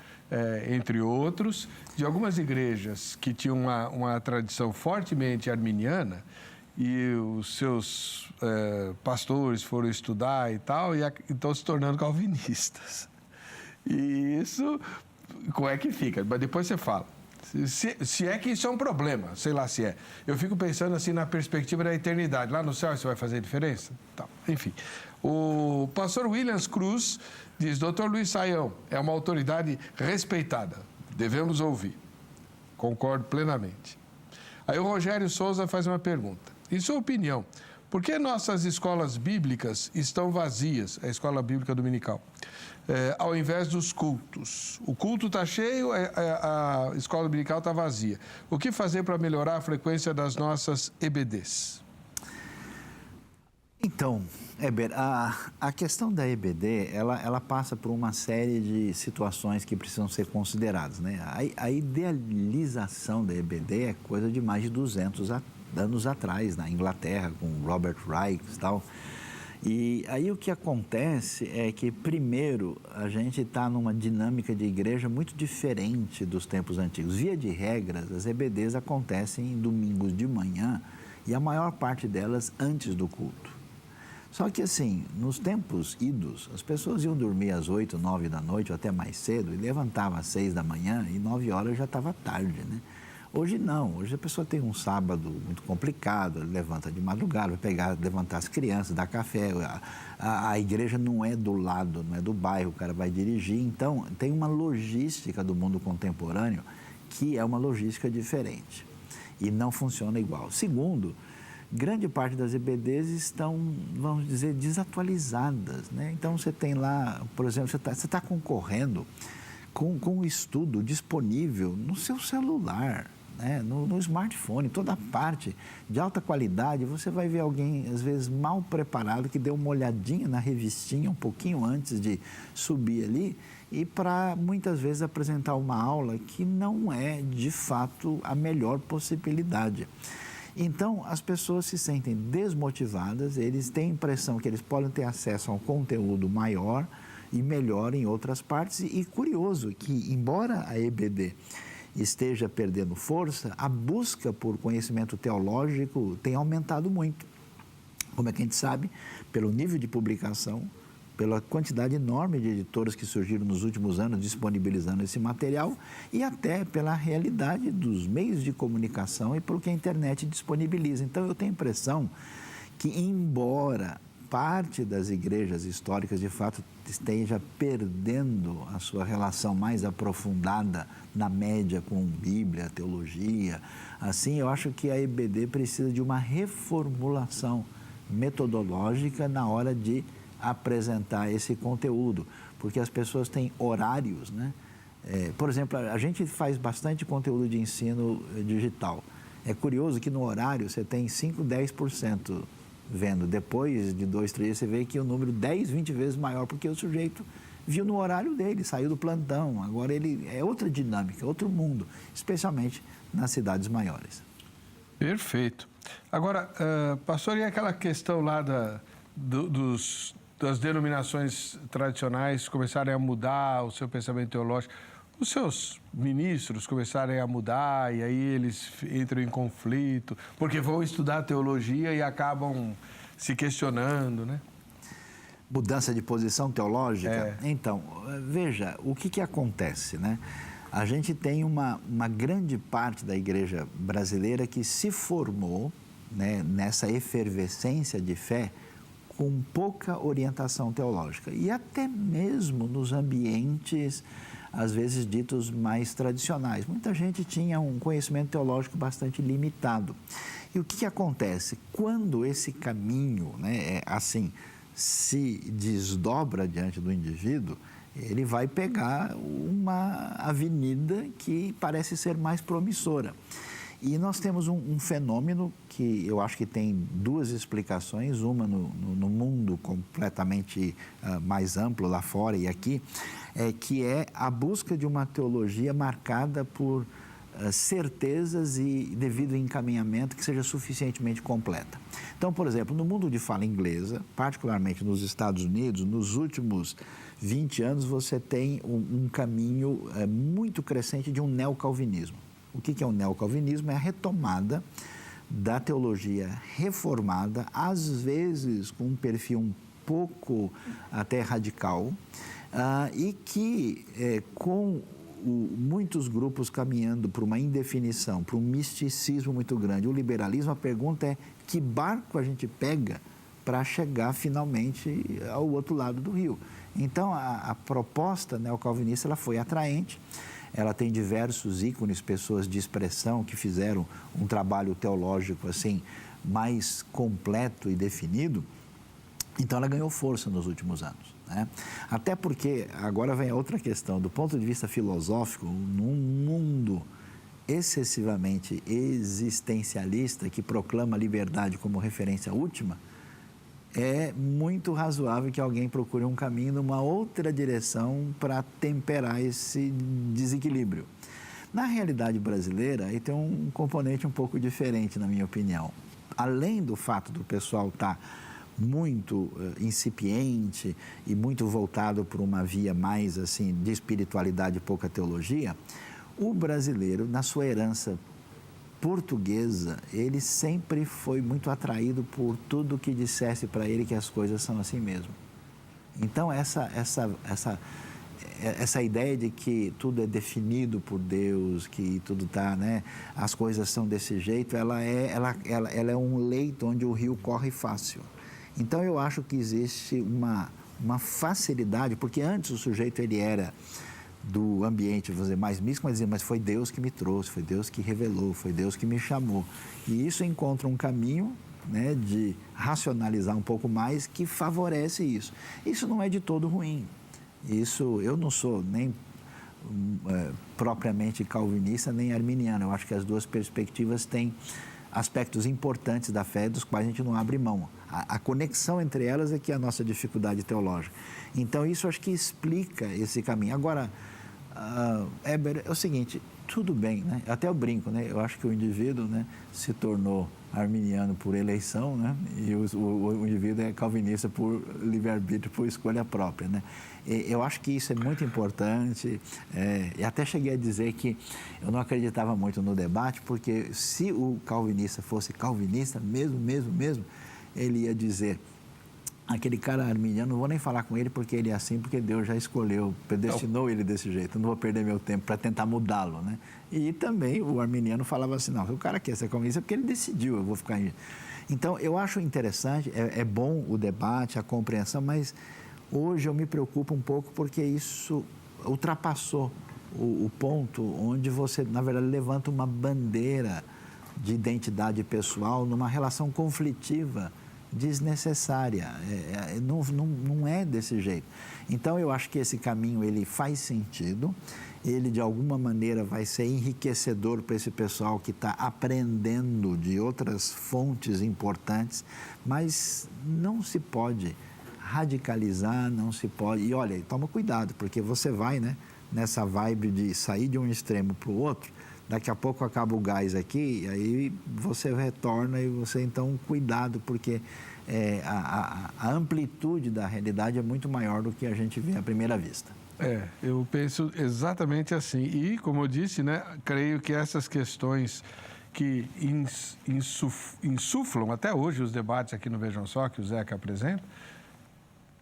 entre outros, de algumas igrejas que tinham uma tradição fortemente arminiana e os seus pastores foram estudar e tal, e estão se tornando calvinistas. E isso, como é que fica? Mas depois você fala. Se é que isso é um problema, sei lá se é. Eu fico pensando assim na perspectiva da eternidade. Lá no céu isso vai fazer diferença? Tá. Enfim, o pastor Williams Cruz diz: Dr. Luiz Saião é uma autoridade respeitada, devemos ouvir. Concordo plenamente. Aí o Rogério Souza faz uma pergunta. Em sua opinião, por que nossas escolas bíblicas estão vazias, a escola bíblica dominical, ao invés dos cultos? O culto está cheio, a escola dominical está vazia. O que fazer para melhorar a frequência das nossas EBDs? Então, Heber, a questão da EBD, ela passa por uma série de situações que precisam ser consideradas, né? A idealização da EBD é coisa de mais de 200 anos atrás, na Inglaterra, com Robert Reich e tal. E aí o que acontece é que, primeiro, a gente está numa dinâmica de igreja muito diferente dos tempos antigos. Via de regras, as EBDs acontecem em domingos de manhã e a maior parte delas antes do culto. Só que assim, nos tempos idos, as pessoas iam dormir às 8, 9 da noite ou até mais cedo e levantavam às 6 da manhã e 9 horas já estava tarde, né? Hoje não, hoje a pessoa tem um sábado muito complicado, levanta de madrugada, vai levantar as crianças, dar café, a igreja não é do lado, não é do bairro, o cara vai dirigir, então tem uma logística do mundo contemporâneo que é uma logística diferente e não funciona igual. Segundo, grande parte das EBDs estão, vamos dizer, desatualizadas, né? Então você tem lá, por exemplo, você tá concorrendo com um estudo disponível no seu celular, né? No smartphone, toda parte de alta qualidade. Você vai ver alguém, às vezes, mal preparado, que deu uma olhadinha na revistinha um pouquinho antes de subir ali e para, muitas vezes, apresentar uma aula que não é, de fato, a melhor possibilidade. Então, as pessoas se sentem desmotivadas, eles têm a impressão que eles podem ter acesso a um conteúdo maior e melhor em outras partes. E curioso que, embora a EBD esteja perdendo força, a busca por conhecimento teológico tem aumentado muito. Como é que a gente sabe? Pelo nível de publicação, pela quantidade enorme de editoras que surgiram nos últimos anos disponibilizando esse material e até pela realidade dos meios de comunicação e pelo que a internet disponibiliza. Então, eu tenho a impressão que, embora parte das igrejas históricas, de fato, esteja perdendo a sua relação mais aprofundada na média com Bíblia, teologia, assim, eu acho que a EBD precisa de uma reformulação metodológica na hora de apresentar esse conteúdo, porque as pessoas têm horários, né? Por exemplo, a gente faz bastante conteúdo de ensino digital. É curioso que no horário você tem 5, 10% vendo. Depois de 2, 3 dias você vê que o número 10, 20 vezes maior, porque o sujeito viu no horário dele, saiu do plantão. Agora ele é outra dinâmica, outro mundo, especialmente nas cidades maiores. Perfeito. Agora, pastor, e aquela questão lá das denominações tradicionais começarem a mudar o seu pensamento teológico, os seus ministros começarem a mudar e aí eles entram em conflito, porque vão estudar teologia e acabam se questionando, né? Mudança de posição teológica? Então, veja, o que acontece, né? A gente tem uma grande parte da igreja brasileira que se formou, né, nessa efervescência de fé com pouca orientação teológica. E até mesmo nos ambientes, às vezes, ditos mais tradicionais. Muita gente tinha um conhecimento teológico bastante limitado. E o que acontece? Quando esse caminho, né, se desdobra diante do indivíduo, ele vai pegar uma avenida que parece ser mais promissora. E nós temos um fenômeno que eu acho que tem duas explicações, uma no mundo completamente mais amplo, lá fora e aqui, que é a busca de uma teologia marcada por certezas e devido encaminhamento que seja suficientemente completa. Então, por exemplo, no mundo de fala inglesa, particularmente nos Estados Unidos, nos últimos 20 anos você tem um caminho muito crescente de um neocalvinismo. O que é o neocalvinismo? É a retomada da teologia reformada, às vezes com um perfil um pouco até radical, e que com muitos grupos caminhando para uma indefinição, para um misticismo muito grande, o liberalismo, a pergunta é que barco a gente pega para chegar finalmente ao outro lado do rio. Então, a proposta neocalvinista ela foi atraente, ela tem diversos ícones, pessoas de expressão que fizeram um trabalho teológico assim mais completo e definido, então ela ganhou força nos últimos anos. Né? Até porque, agora vem a outra questão, do ponto de vista filosófico, num mundo excessivamente existencialista que proclama a liberdade como referência última, é muito razoável que alguém procure um caminho numa outra direção para temperar esse desequilíbrio. Na realidade brasileira, aí tem um componente um pouco diferente, na minha opinião. Além do fato do pessoal estar muito incipiente e muito voltado para uma via mais assim de espiritualidade e pouca teologia, o brasileiro, na sua herança portuguesa, ele sempre foi muito atraído por tudo que dissesse para ele que as coisas são assim mesmo. Então, essa ideia de que tudo é definido por Deus, que tudo está, né, as coisas são desse jeito, ela é um leito onde o rio corre fácil. Então, eu acho que existe uma facilidade, porque antes o sujeito ele era do ambiente, vou dizer, mais místico, mas foi Deus que me trouxe, foi Deus que revelou, foi Deus que me chamou. E isso encontra um caminho, né, de racionalizar um pouco mais que favorece isso. Isso não é de todo ruim. Isso, eu não sou nem propriamente calvinista, nem arminiano. Eu acho que as duas perspectivas têm aspectos importantes da fé dos quais a gente não abre mão. A conexão entre elas é que é a nossa dificuldade teológica. Então, isso acho que explica esse caminho. Agora, Heber, é o seguinte, tudo bem, né? Até eu brinco, né? Eu acho que o indivíduo, né, se tornou arminiano por eleição, né? E o indivíduo é calvinista por livre-arbítrio, por escolha própria, né? Eu acho que isso é muito importante, e até cheguei a dizer que eu não acreditava muito no debate, porque se o calvinista fosse calvinista, mesmo, ele ia dizer: aquele cara arminiano, não vou nem falar com ele porque ele é assim, porque Deus já escolheu, predestinou ele desse jeito, não vou perder meu tempo para tentar mudá-lo, né? E também o arminiano falava assim: não, o cara quer ser comunista porque ele decidiu, eu vou ficar... Então, eu acho interessante, é bom o debate, a compreensão, mas hoje eu me preocupo um pouco porque isso ultrapassou o ponto onde você, na verdade, levanta uma bandeira de identidade pessoal numa relação conflitiva desnecessária, não é desse jeito. Então, eu acho que esse caminho, ele faz sentido, ele de alguma maneira vai ser enriquecedor para esse pessoal que está aprendendo de outras fontes importantes, mas não se pode radicalizar, não se pode... E olha, toma cuidado, porque você vai, né, nessa vibe de sair de um extremo para o outro, daqui a pouco acaba o gás aqui, e aí você retorna e você, então, cuidado, porque a amplitude da realidade é muito maior do que a gente vê à primeira vista. Eu penso exatamente assim. E, como eu disse, né, creio que essas questões que insuflam até hoje os debates aqui no Vejam Só, que o Zeca apresenta,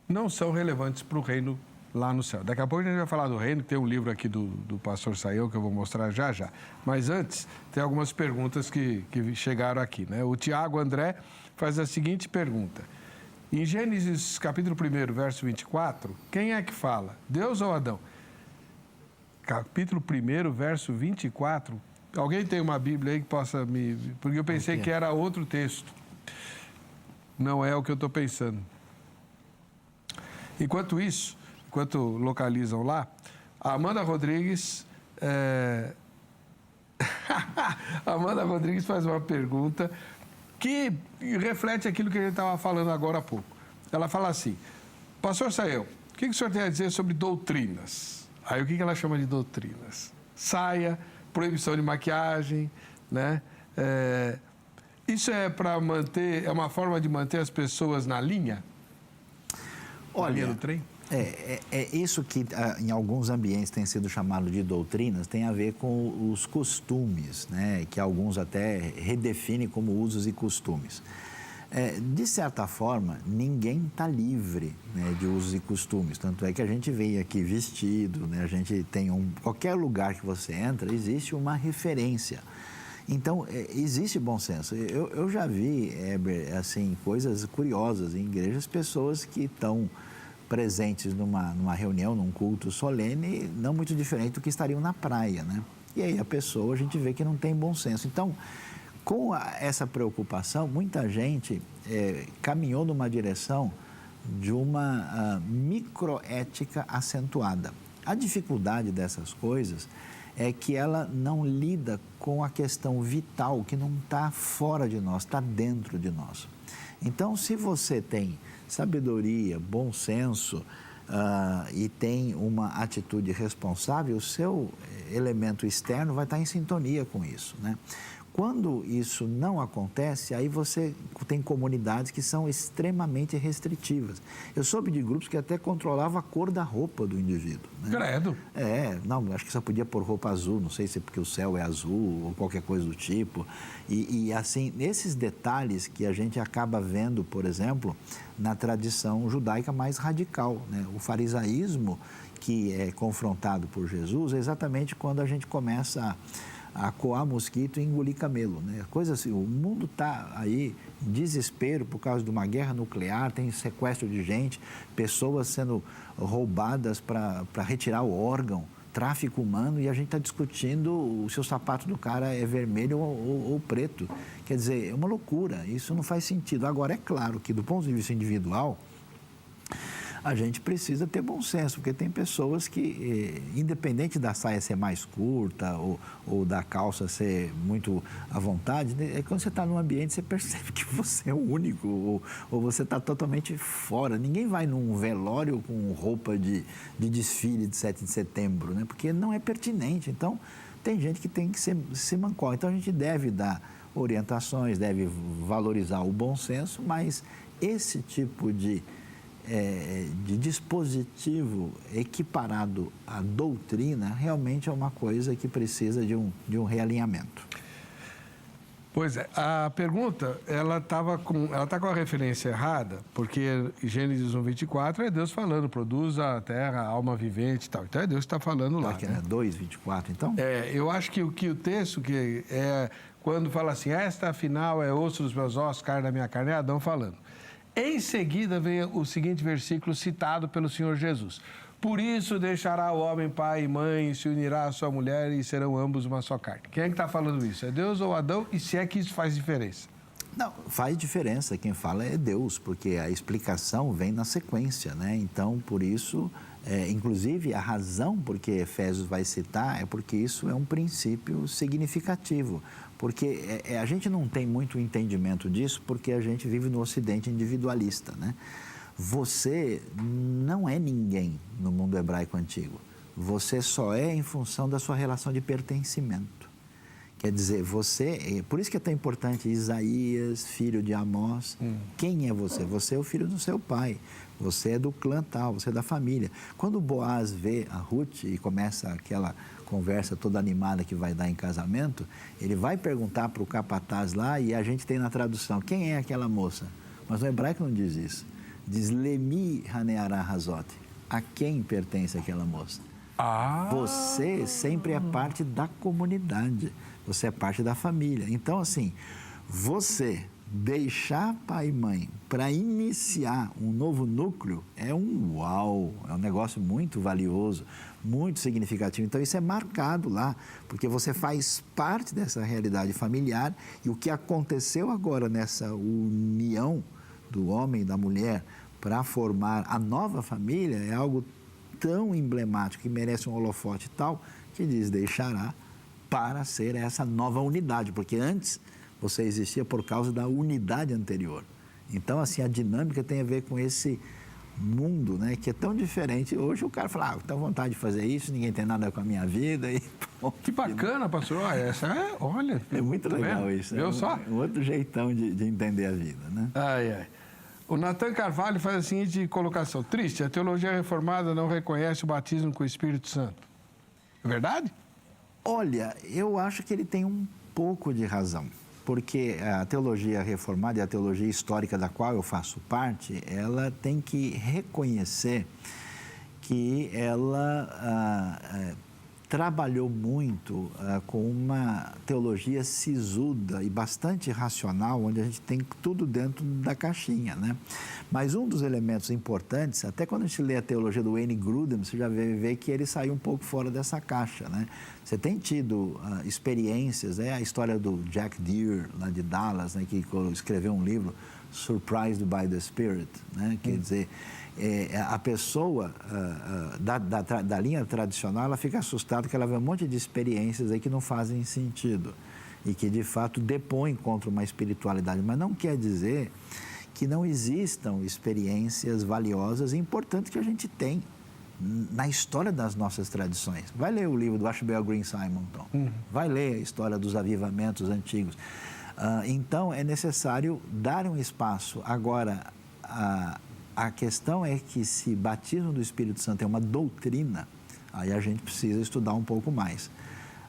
não são relevantes para o reino lá no céu. Daqui a pouco a gente vai falar do reino, tem um livro aqui do pastor Sayão que eu vou mostrar já já. Mas antes, tem algumas perguntas que chegaram aqui, né? O Tiago André faz a seguinte pergunta. Em Gênesis capítulo 1, verso 24, quem é que fala? Deus ou Adão? Capítulo 1, verso 24. Alguém tem uma Bíblia aí que possa me... Porque eu pensei que era outro texto. Não é o que eu estou pensando. Enquanto isso, enquanto localizam lá, a Amanda Rodrigues... Amanda Rodrigues faz uma pergunta que reflete aquilo que a gente estava falando agora há pouco. Ela fala assim, pastor Sayão, o que o senhor tem a dizer sobre doutrinas? Aí o que ela chama de doutrinas? Saia, proibição de maquiagem, né? Isso é para manter, é uma forma de manter as pessoas na linha? Olha, na linha do trem? Isso que em alguns ambientes tem sido chamado de doutrinas, tem a ver com os costumes, né? Que alguns até redefinem como usos e costumes. De certa forma, ninguém está livre, né, de usos e costumes. Tanto é que a gente veio aqui vestido, né, a gente tem qualquer lugar que você entra, existe uma referência. Então, existe bom senso. Eu já vi, assim, coisas curiosas em igrejas, pessoas que estão presentes numa reunião, num culto solene, não muito diferente do que estariam na praia, né? E aí a pessoa, a gente vê que não tem bom senso. Então, com essa preocupação, muita gente caminhou numa direção de uma microética acentuada. A dificuldade dessas coisas é que ela não lida com a questão vital que não está fora de nós, está dentro de nós. Então, se você tem sabedoria, bom senso e tem uma atitude responsável, o seu elemento externo vai estar em sintonia com isso, né? Quando isso não acontece, aí você tem comunidades que são extremamente restritivas. Eu soube de grupos que até controlavam a cor da roupa do indivíduo, né? Credo. Não, acho que só podia pôr roupa azul, não sei se é porque o céu é azul ou qualquer coisa do tipo. E assim, nesses detalhes que a gente acaba vendo, por exemplo, na tradição judaica mais radical, né? O farisaísmo que é confrontado por Jesus é exatamente quando a gente começa a coar mosquito e engolir camelo, né? Coisa assim, o mundo está aí em desespero por causa de uma guerra nuclear, tem sequestro de gente, pessoas sendo roubadas para retirar o órgão, tráfico humano, e a gente está discutindo se o sapato do cara é vermelho ou preto. Quer dizer, é uma loucura, isso não faz sentido. Agora, é claro que do ponto de vista individual, a gente precisa ter bom senso, porque tem pessoas que, independente da saia ser mais curta ou da calça ser muito à vontade, né? Quando você está num ambiente, você percebe que você é o único, ou você está totalmente fora. Ninguém vai num velório com roupa de desfile de 7 de setembro, né? Porque não é pertinente. Então, tem gente que tem que se mancoar. Então, a gente deve dar orientações, deve valorizar o bom senso, mas esse tipo de dispositivo equiparado à doutrina realmente é uma coisa que precisa de um realinhamento. Pois é, a pergunta, ela está com a referência errada, porque Gênesis 1:24 é Deus falando, produz a terra, a alma vivente e tal. Então é Deus que está falando lá. Que é 2:24, então? Eu acho que o texto, que é quando fala assim, esta afinal é osso dos meus ossos, carne da minha carne, é Adão falando. Em seguida vem o seguinte versículo citado pelo Senhor Jesus. Por isso deixará o homem pai e mãe, se unirá à sua mulher e serão ambos uma só carne. Quem é que está falando isso? É Deus ou Adão? E se é que isso faz diferença? Não, faz diferença. Quem fala é Deus, porque a explicação vem na sequência, né? Então, por isso, inclusive, a razão por que Efésios vai citar é porque isso é um princípio significativo. Porque a gente não tem muito entendimento disso porque a gente vive no Ocidente individualista, né? você não é ninguém no mundo hebraico antigo. Você só é em função da sua relação de pertencimento. Quer dizer, você... Por isso que é tão importante Isaías, filho de Amós. Quem é você? Você é o filho do seu pai. Você é do clã tal, você é da família. Quando Boaz vê a Ruth e começa aquela conversa toda animada que vai dar em casamento, ele vai perguntar para o capataz lá, e a gente tem na tradução, quem é aquela moça? Mas no hebraico não diz isso. Diz Lemi Haneara Hazot. A quem pertence aquela moça? Você sempre é parte da comunidade. Você é parte da família. Então, assim, você deixar pai e mãe para iniciar um novo núcleo é um uau, é um negócio muito valioso, muito significativo. Então, isso é marcado lá, porque você faz parte dessa realidade familiar, e o que aconteceu agora nessa união do homem e da mulher para formar a nova família é algo tão emblemático, que merece um holofote tal, que diz, deixará para ser essa nova unidade, porque antes você existia por causa da unidade anterior. Então, assim, a dinâmica tem a ver com esse mundo, né, que é tão diferente. Hoje o cara fala, tenho vontade de fazer isso, ninguém tem nada com a minha vida. E, bom, que bacana, pastor. Olha. É muito legal isso. Viu só? Um outro jeitão de entender a vida, né? Ai. O Natan Carvalho faz a seguinte colocação. Triste, a teologia reformada não reconhece o batismo com o Espírito Santo. É verdade? Olha, eu acho que ele tem um pouco de razão. Porque a teologia reformada e a teologia histórica da qual eu faço parte, ela tem que reconhecer que ela trabalhou muito com uma teologia sisuda e bastante racional, onde a gente tem tudo dentro da caixinha, né? Mas um dos elementos importantes, até quando a gente lê a teologia do Wayne Grudem, você já vê que ele saiu um pouco fora dessa caixa, né? Você tem tido experiências, a história do Jack Deere, lá de Dallas, né, que escreveu um livro, Surprised by the Spirit, né? Quer dizer, a pessoa da linha tradicional, ela fica assustada que ela vê um monte de experiências aí que não fazem sentido e que, de fato, depõem contra uma espiritualidade. Mas não quer dizer que não existam experiências valiosas e importantes que a gente tem na história das nossas tradições. Vai ler o livro do Ashbel Green Simonton, vai ler a história dos avivamentos antigos. Então, é necessário dar um espaço. Agora, a questão é que se batismo do Espírito Santo é uma doutrina, aí a gente precisa estudar um pouco mais.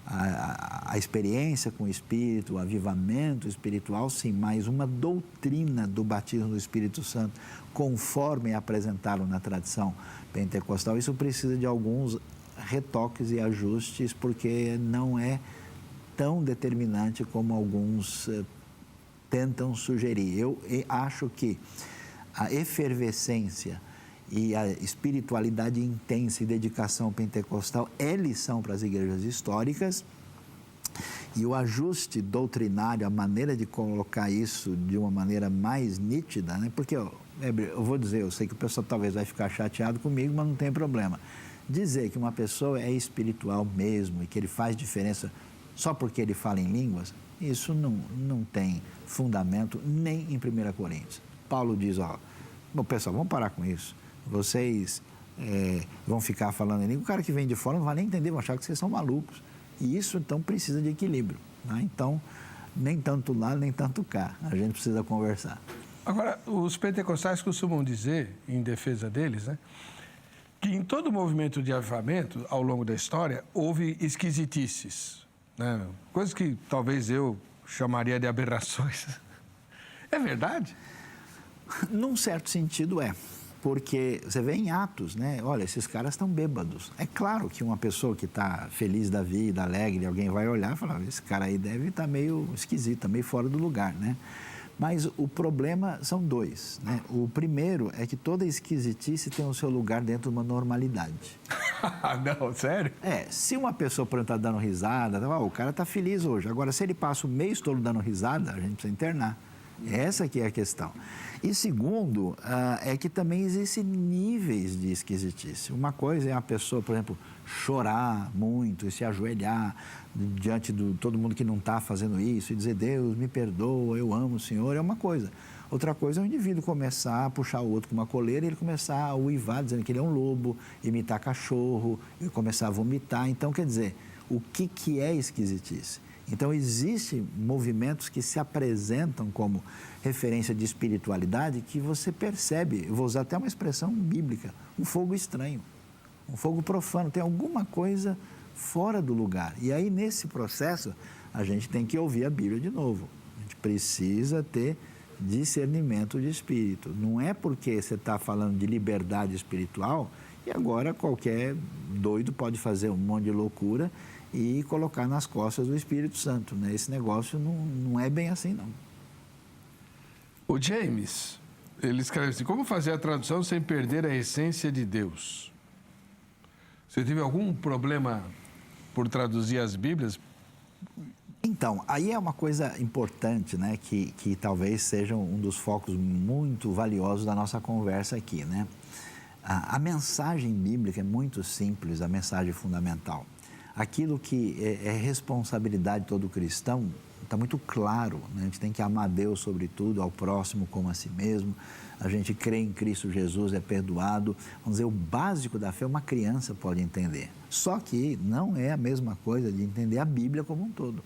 A experiência com o Espírito, o avivamento espiritual, sim, mas uma doutrina do batismo do Espírito Santo, conforme apresentaram na tradição pentecostal, isso precisa de alguns retoques e ajustes, porque não é tão determinante como alguns tentam sugerir. Eu acho que a efervescência e a espiritualidade intensa e dedicação pentecostal é lição para as igrejas históricas, e o ajuste doutrinário, a maneira de colocar isso de uma maneira mais nítida, né? Porque, eu vou dizer, eu sei que o pessoal talvez vai ficar chateado comigo, mas não tem problema. Dizer que uma pessoa é espiritual mesmo e que ele faz diferença só porque ele fala em línguas, isso não tem fundamento nem em 1 Coríntios. Paulo diz, bom, pessoal, vamos parar com isso. Vocês vão ficar falando em língua, o cara que vem de fora não vai nem entender, vai achar que vocês são malucos. E isso, então, precisa de equilíbrio, né? Então, nem tanto lá, nem tanto cá. A gente precisa conversar. Agora, os pentecostais costumam dizer, em defesa deles, né, que em todo movimento de avivamento, ao longo da história, houve esquisitices, né? Coisas que talvez eu chamaria de aberrações. É verdade? Num certo sentido é, porque você vê em Atos, né? Olha, esses caras estão bêbados. É claro que uma pessoa que está feliz da vida, alegre, alguém vai olhar e falar, esse cara aí deve estar meio esquisito, meio fora do lugar, né? Mas o problema são dois, né? O primeiro é que toda esquisitice tem o seu lugar dentro de uma normalidade. Não, sério? Se uma pessoa, por exemplo, está dando risada, o cara está feliz hoje. Agora, se ele passa o mês todo dando risada, a gente precisa internar. Essa que é a questão. E segundo, é que também existem níveis de esquisitice. Uma coisa é a pessoa, por exemplo, chorar muito e se ajoelhar diante de todo mundo que não está fazendo isso e dizer, Deus, me perdoa, eu amo o Senhor, é uma coisa. Outra coisa é o indivíduo começar a puxar o outro com uma coleira e ele começar a uivar, dizendo que ele é um lobo, imitar cachorro, e começar a vomitar. Então, quer dizer, o que é esquisitice? Então, existem movimentos que se apresentam como referência de espiritualidade que você percebe, eu vou usar até uma expressão bíblica, um fogo estranho, um fogo profano, tem alguma coisa fora do lugar. E aí, nesse processo, a gente tem que ouvir a Bíblia de novo. A gente precisa ter discernimento de espírito. Não é porque você está falando de liberdade espiritual e agora qualquer doido pode fazer um monte de loucura e colocar nas costas do Espírito Santo, né? Esse negócio não é bem assim, não. O James, ele escreve assim: como fazer a tradução sem perder a essência de Deus? Você teve algum problema por traduzir as Bíblias? Então, aí é uma coisa importante, né, que talvez seja um dos focos muito valiosos da nossa conversa aqui, né? A mensagem bíblica é muito simples, a mensagem fundamental. Aquilo que é responsabilidade de todo cristão está muito claro, né? A gente tem que amar Deus sobre tudo, ao próximo como a si mesmo. A gente crê em Cristo Jesus, é perdoado. Vamos dizer, o básico da fé uma criança pode entender. Só que não é a mesma coisa de entender a Bíblia como um todo.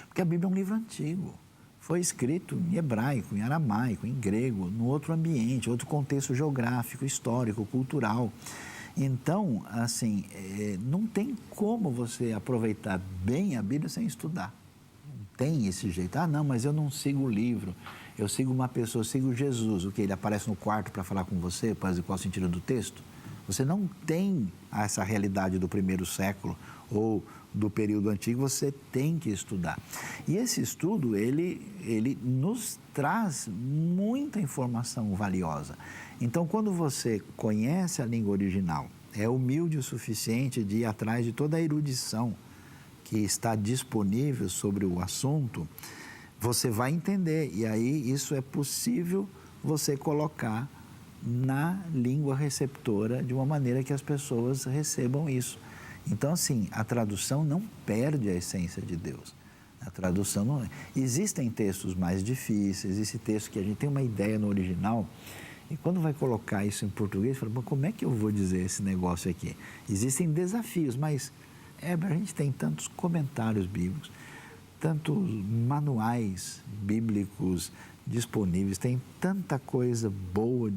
Porque a Bíblia é um livro antigo. Foi escrito em hebraico, em aramaico, em grego, num outro ambiente, outro contexto geográfico, histórico, cultural. Então, assim, não tem como você aproveitar bem a Bíblia sem estudar. Não tem esse jeito. Ah, não, mas eu não sigo o livro. Eu sigo uma pessoa, eu sigo Jesus. O que? Ele aparece no quarto para falar com você, para dizer qual é o sentido do texto? Você não tem essa realidade do primeiro século ou do período antigo, você tem que estudar. E esse estudo, ele nos traz muita informação valiosa. Então, quando você conhece a língua original, é humilde o suficiente de ir atrás de toda a erudição que está disponível sobre o assunto, você vai entender. E aí, isso é possível você colocar na língua receptora de uma maneira que as pessoas recebam isso. Então, assim, a tradução não perde a essência de Deus. A tradução não... Existem textos mais difíceis, existe texto que a gente tem uma ideia no original e quando vai colocar isso em português, fala, como é que eu vou dizer esse negócio aqui? Existem desafios, mas a gente tem tantos comentários bíblicos, tantos manuais bíblicos disponíveis, tem tanta coisa boa,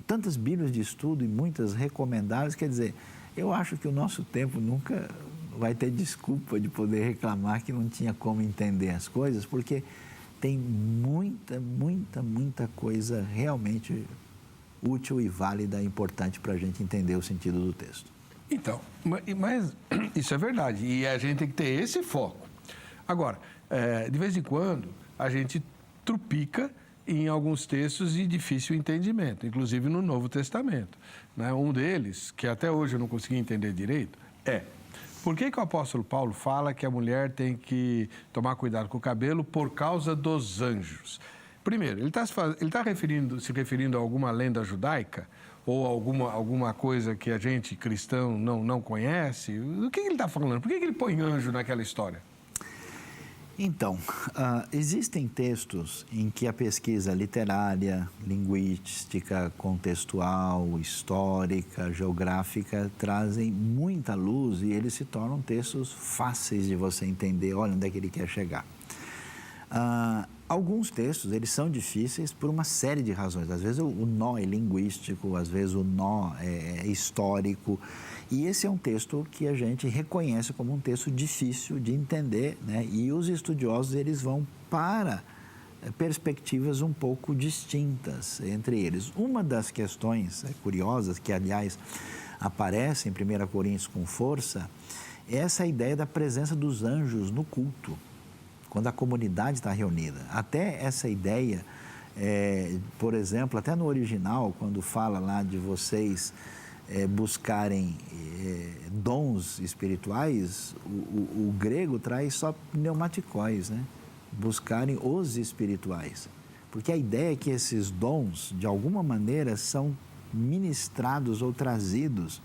tantas bíblias de estudo e muitas recomendáveis, quer dizer... Eu acho que o nosso tempo nunca vai ter desculpa de poder reclamar que não tinha como entender as coisas, porque tem muita coisa realmente útil e válida, importante para a gente entender o sentido do texto. Então, mas isso é verdade, e a gente tem que ter esse foco. Agora, de vez em quando, a gente trupica em alguns textos de difícil entendimento, inclusive no Novo Testamento. Né? Um deles, que até hoje eu não consegui entender direito, por que o apóstolo Paulo fala que a mulher tem que tomar cuidado com o cabelo por causa dos anjos? Primeiro, ele está se referindo a alguma lenda judaica ou alguma coisa que a gente, cristão, não conhece? O que ele está falando? Por que ele põe anjo naquela história? Então, existem textos em que a pesquisa literária, linguística, contextual, histórica, geográfica trazem muita luz e eles se tornam textos fáceis de você entender, olha onde é que ele quer chegar. Alguns textos, eles são difíceis por uma série de razões. Às vezes o nó é linguístico, às vezes o nó é histórico. E esse é um texto que a gente reconhece como um texto difícil de entender, né? E os estudiosos, eles vão para perspectivas um pouco distintas entre eles. Uma das questões curiosas, que aliás aparece em 1 Coríntios com força, é essa ideia da presença dos anjos no culto, quando a comunidade está reunida. Até essa ideia, por exemplo, até no original, quando fala lá de vocês buscarem dons espirituais, o grego traz só pneumatikóis, né? Buscarem os espirituais. Porque a ideia é que esses dons, de alguma maneira, são ministrados ou trazidos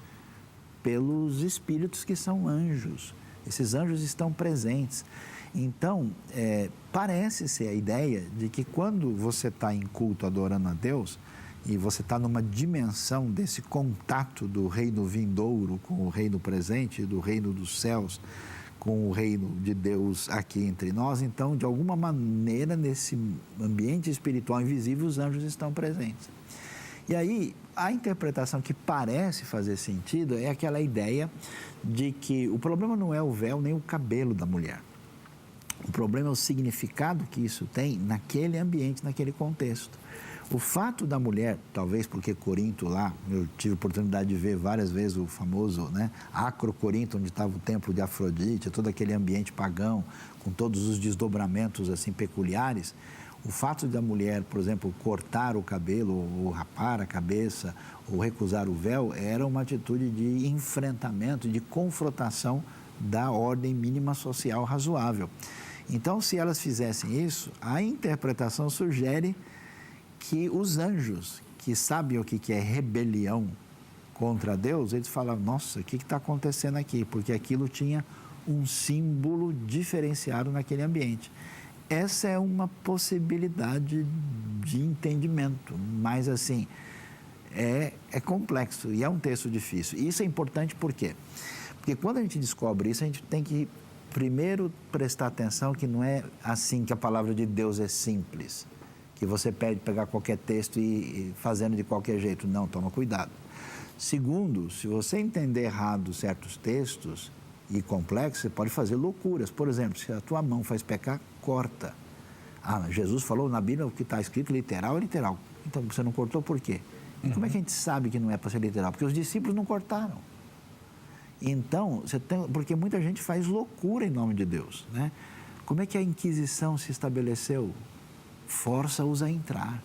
pelos espíritos que são anjos. Esses anjos estão presentes. Então, parece ser a ideia de que quando você está em culto adorando a Deus e você está numa dimensão desse contato do reino vindouro com o reino presente, do reino dos céus, com o reino de Deus aqui entre nós, então, de alguma maneira, nesse ambiente espiritual invisível, os anjos estão presentes. E aí, a interpretação que parece fazer sentido é aquela ideia de que o problema não é o véu nem o cabelo da mulher. O problema é o significado que isso tem naquele ambiente, naquele contexto. O fato da mulher, talvez porque Corinto lá, eu tive a oportunidade de ver várias vezes o famoso, Acro Corinto, onde estava o templo de Afrodite, todo aquele ambiente pagão, com todos os desdobramentos assim peculiares. O fato da mulher, por exemplo, cortar o cabelo, ou rapar a cabeça, ou recusar o véu, era uma atitude de enfrentamento, de confrontação da ordem mínima social razoável. Então, se elas fizessem isso, a interpretação sugere que os anjos, que sabem o que é rebelião contra Deus, eles falam, nossa, o que está acontecendo aqui? Porque aquilo tinha um símbolo diferenciado naquele ambiente. Essa é uma possibilidade de entendimento, mas assim, é complexo e é um texto difícil. E isso é importante por quê? Porque quando a gente descobre isso, a gente tem que primeiro prestar atenção que não é assim que a palavra de Deus é simples, que você pode pegar qualquer texto e fazendo de qualquer jeito. Não, toma cuidado. Segundo, se você entender errado certos textos e complexos, você pode fazer loucuras. Por exemplo, se a tua mão faz pecar, corta. Jesus falou na Bíblia, o que está escrito literal é literal. Então, você não cortou por quê? E como é que a gente sabe que não é para ser literal? Porque os discípulos não cortaram. Então, porque muita gente faz loucura em nome de Deus, Como é que a Inquisição se estabeleceu? Força-os a entrar.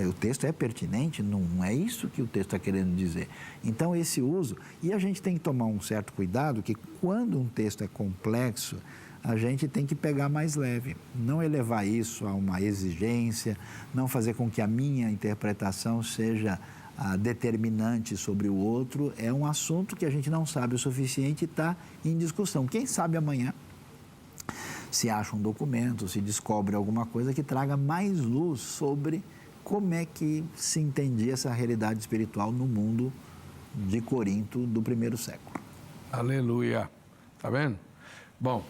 O texto é pertinente, não é isso que o texto está querendo dizer. Então, esse uso... E a gente tem que tomar um certo cuidado que quando um texto é complexo, a gente tem que pegar mais leve. Não elevar isso a uma exigência, não fazer com que a minha interpretação seja determinante sobre o outro. É um assunto que a gente não sabe o suficiente e está em discussão. Quem sabe amanhã se acha um documento, se descobre alguma coisa que traga mais luz sobre como é que se entendia essa realidade espiritual no mundo de Corinto do primeiro século. Aleluia. Tá vendo? Bom,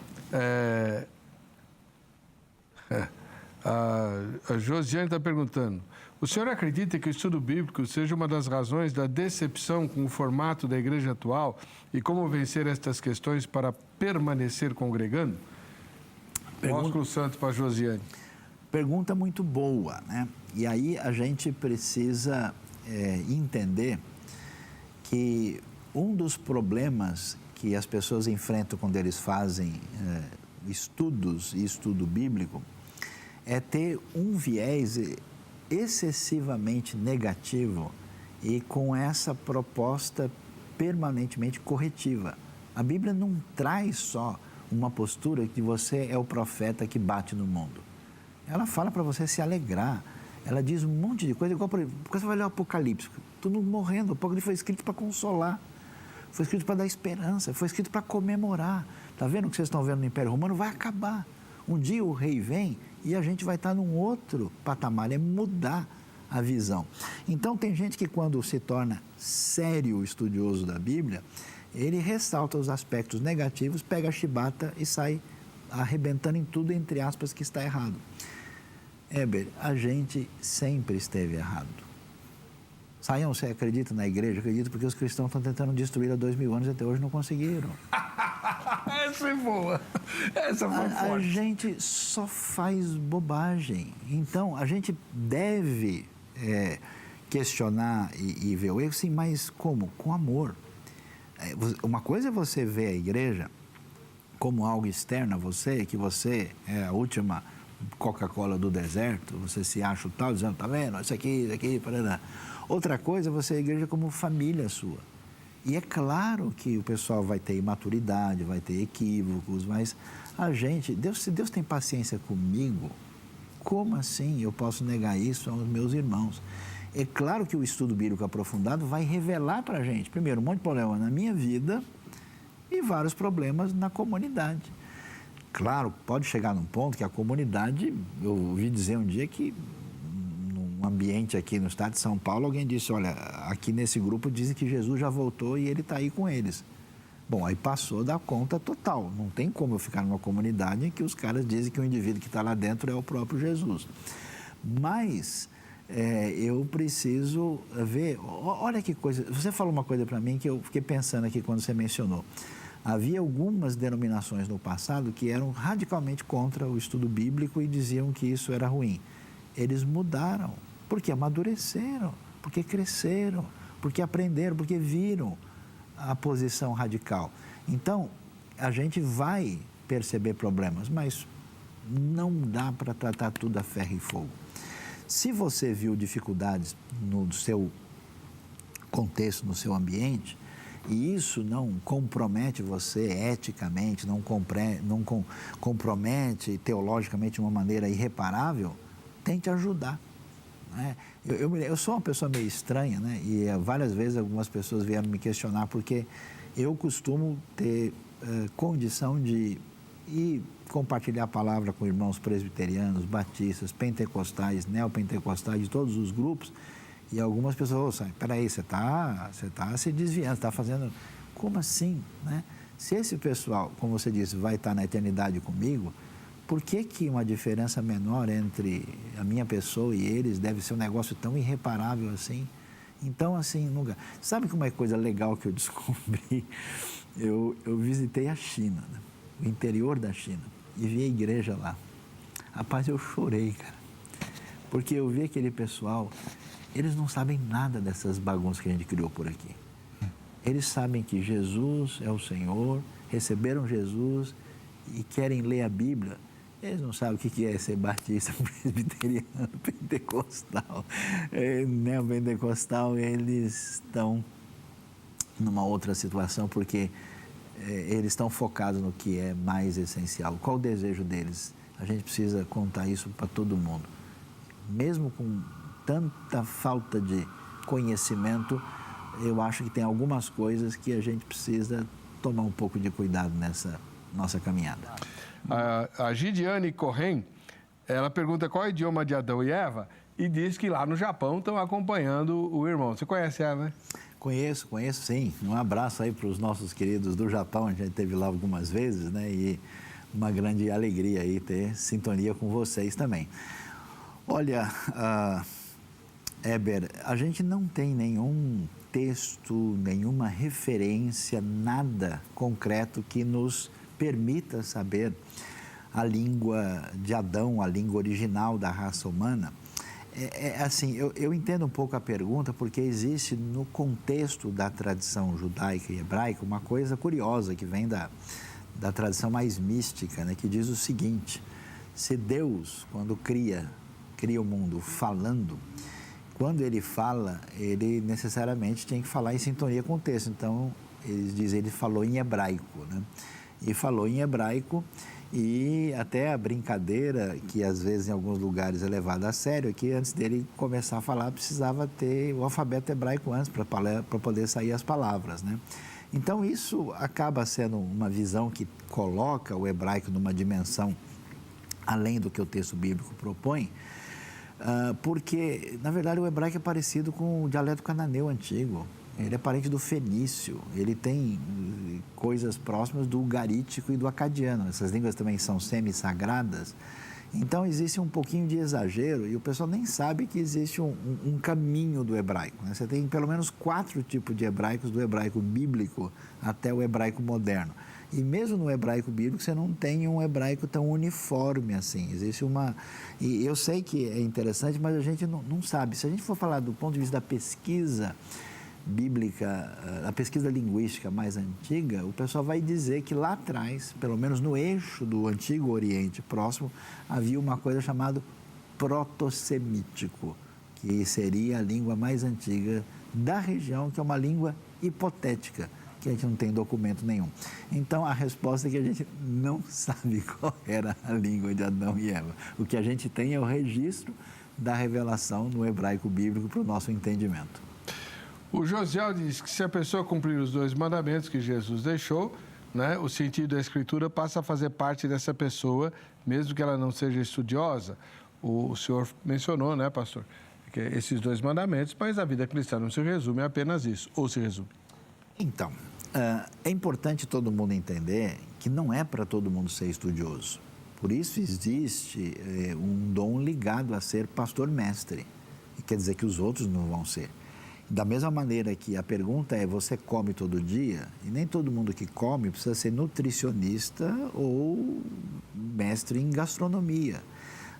a Josiane está perguntando, o senhor acredita que o estudo bíblico seja uma das razões da decepção com o formato da igreja atual e como vencer estas questões para permanecer congregando? Ósculo Santos para a Josiane. Pergunta muito boa, E aí a gente precisa entender que um dos problemas que as pessoas enfrentam quando eles fazem estudos e estudo bíblico é ter um viés excessivamente negativo e com essa proposta permanentemente corretiva. A Bíblia não traz só uma postura que você é o profeta que bate no mundo. Ela fala para você se alegrar. Ela diz um monte de coisa, igual por exemplo, porque você vai ler o Apocalipse, todo mundo morrendo, o Apocalipse foi escrito para consolar, foi escrito para dar esperança, foi escrito para comemorar. Está vendo o que vocês estão vendo no Império Romano? Vai acabar. Um dia o rei vem e a gente vai estar num outro patamar, é mudar a visão. Então tem gente que quando se torna sério estudioso da Bíblia, ele ressalta os aspectos negativos, pega a chibata e sai arrebentando em tudo, entre aspas, que está errado. Heber, a gente sempre esteve errado. Saião, você acredita na igreja? Acredito porque os cristãos estão tentando destruir há 2000 anos e até hoje não conseguiram. Essa é boa. Essa foi forte. A gente só faz bobagem. Então, a gente deve questionar e ver o erro, sim, mas como? Com amor. Uma coisa é você ver a igreja como algo externo a você, que você é a última Coca-Cola do deserto, você se acha o tal, dizendo, tá vendo, isso aqui, parará. Outra coisa é você a igreja como família sua. E é claro que o pessoal vai ter imaturidade, vai ter equívocos, mas a gente, se Deus tem paciência comigo, como assim eu posso negar isso aos meus irmãos? É claro que o estudo bíblico aprofundado vai revelar para a gente, primeiro, um monte de problema na minha vida e vários problemas na comunidade. Claro, pode chegar num ponto que a comunidade, eu ouvi dizer um dia que num ambiente aqui no estado de São Paulo, alguém disse, olha, aqui nesse grupo dizem que Jesus já voltou e ele está aí com eles. Bom, aí passou da conta total. Não tem como eu ficar numa comunidade em que os caras dizem que o indivíduo que está lá dentro é o próprio Jesus. Mas eu preciso ver... Olha que coisa... Você falou uma coisa para mim que eu fiquei pensando aqui quando você mencionou. Havia algumas denominações no passado que eram radicalmente contra o estudo bíblico e diziam que isso era ruim. Eles mudaram, porque amadureceram, porque cresceram, porque aprenderam, porque viram a posição radical. Então, a gente vai perceber problemas, mas não dá para tratar tudo a ferro e fogo. Se você viu dificuldades no seu contexto, no seu ambiente, e isso não compromete você eticamente, não compromete teologicamente de uma maneira irreparável, tente ajudar. Né? Eu sou uma pessoa meio estranha, né? E várias vezes algumas pessoas vieram me questionar porque eu costumo ter condição de ir compartilhar a palavra com irmãos presbiterianos, batistas, pentecostais, neopentecostais, de todos os grupos. E algumas pessoas falam, peraí, você tá se desviando, está fazendo... Como assim? Né? Se esse pessoal, como você disse, vai estar na eternidade comigo, por que uma diferença menor entre a minha pessoa e eles deve ser um negócio tão irreparável assim? Então, assim, nunca... Sabe que uma coisa legal que eu descobri? Eu visitei a China, né? O interior da China, e vi a igreja lá. Rapaz, eu chorei, cara, porque eu vi aquele pessoal... Eles não sabem nada dessas bagunças que a gente criou por aqui. Eles sabem que Jesus é o Senhor, receberam Jesus e querem ler a Bíblia. Eles não sabem o que é ser batista, presbiteriano, pentecostal, neopentecostal. Eles estão numa outra situação porque eles estão focados no que é mais essencial. Qual o desejo deles? A gente precisa contar isso para todo mundo. Mesmo com tanta falta de conhecimento, eu acho que tem algumas coisas que a gente precisa tomar um pouco de cuidado nessa nossa caminhada. A Gidiane Corren, ela pergunta qual é o idioma de Adão e Eva e diz que lá no Japão estão acompanhando o irmão. Você conhece ela, né? Conheço sim. Um abraço aí para os nossos queridos do Japão, a gente esteve lá algumas vezes, né? E uma grande alegria aí ter sintonia com vocês também. Olha, Heber, a gente não tem nenhum texto, nenhuma referência, nada concreto que nos permita saber a língua de Adão, a língua original da raça humana. Assim, eu entendo um pouco a pergunta porque existe no contexto da tradição judaica e hebraica uma coisa curiosa que vem da tradição mais mística, né, que diz o seguinte: se Deus, quando cria o mundo falando, quando ele fala, ele necessariamente tem que falar em sintonia com o texto. Então, eles dizem, ele falou em hebraico, né? E falou em hebraico, e até a brincadeira, que às vezes em alguns lugares é levada a sério, é que antes dele começar a falar, precisava ter o alfabeto hebraico antes, para poder sair as palavras, né? Então, isso acaba sendo uma visão que coloca o hebraico numa dimensão além do que o texto bíblico propõe, porque, na verdade, o hebraico é parecido com o dialeto cananeu antigo. Ele é parente do fenício, ele tem coisas próximas do ugarítico e do acadiano. Essas línguas também são semi-sagradas. Então, existe um pouquinho de exagero e o pessoal nem sabe que existe um caminho do hebraico, né? Você tem pelo menos 4 tipos de hebraicos, do hebraico bíblico até o hebraico moderno. E mesmo no hebraico bíblico, você não tem um hebraico tão uniforme assim. Existe uma... E eu sei que é interessante, mas a gente não sabe. Se a gente for falar do ponto de vista da pesquisa bíblica, a pesquisa linguística mais antiga, o pessoal vai dizer que lá atrás, pelo menos no eixo do Antigo Oriente Próximo, havia uma coisa chamada proto-semítico, que seria a língua mais antiga da região, que é uma língua hipotética, que a gente não tem documento nenhum. Então, a resposta é que a gente não sabe qual era a língua de Adão e Eva. O que a gente tem é o registro da revelação no hebraico bíblico para o nosso entendimento. O Josiel diz que se a pessoa cumprir os 2 mandamentos que Jesus deixou, né, o sentido da Escritura passa a fazer parte dessa pessoa, mesmo que ela não seja estudiosa. O senhor mencionou, né, pastor, que esses 2 mandamentos, mas a vida cristã não se resume a apenas isso, ou se resume? Então, é importante todo mundo entender que não é para todo mundo ser estudioso. Por isso existe um dom ligado a ser pastor-mestre. Quer dizer que os outros não vão ser. Da mesma maneira que a pergunta é, você come todo dia? E nem todo mundo que come precisa ser nutricionista ou mestre em gastronomia.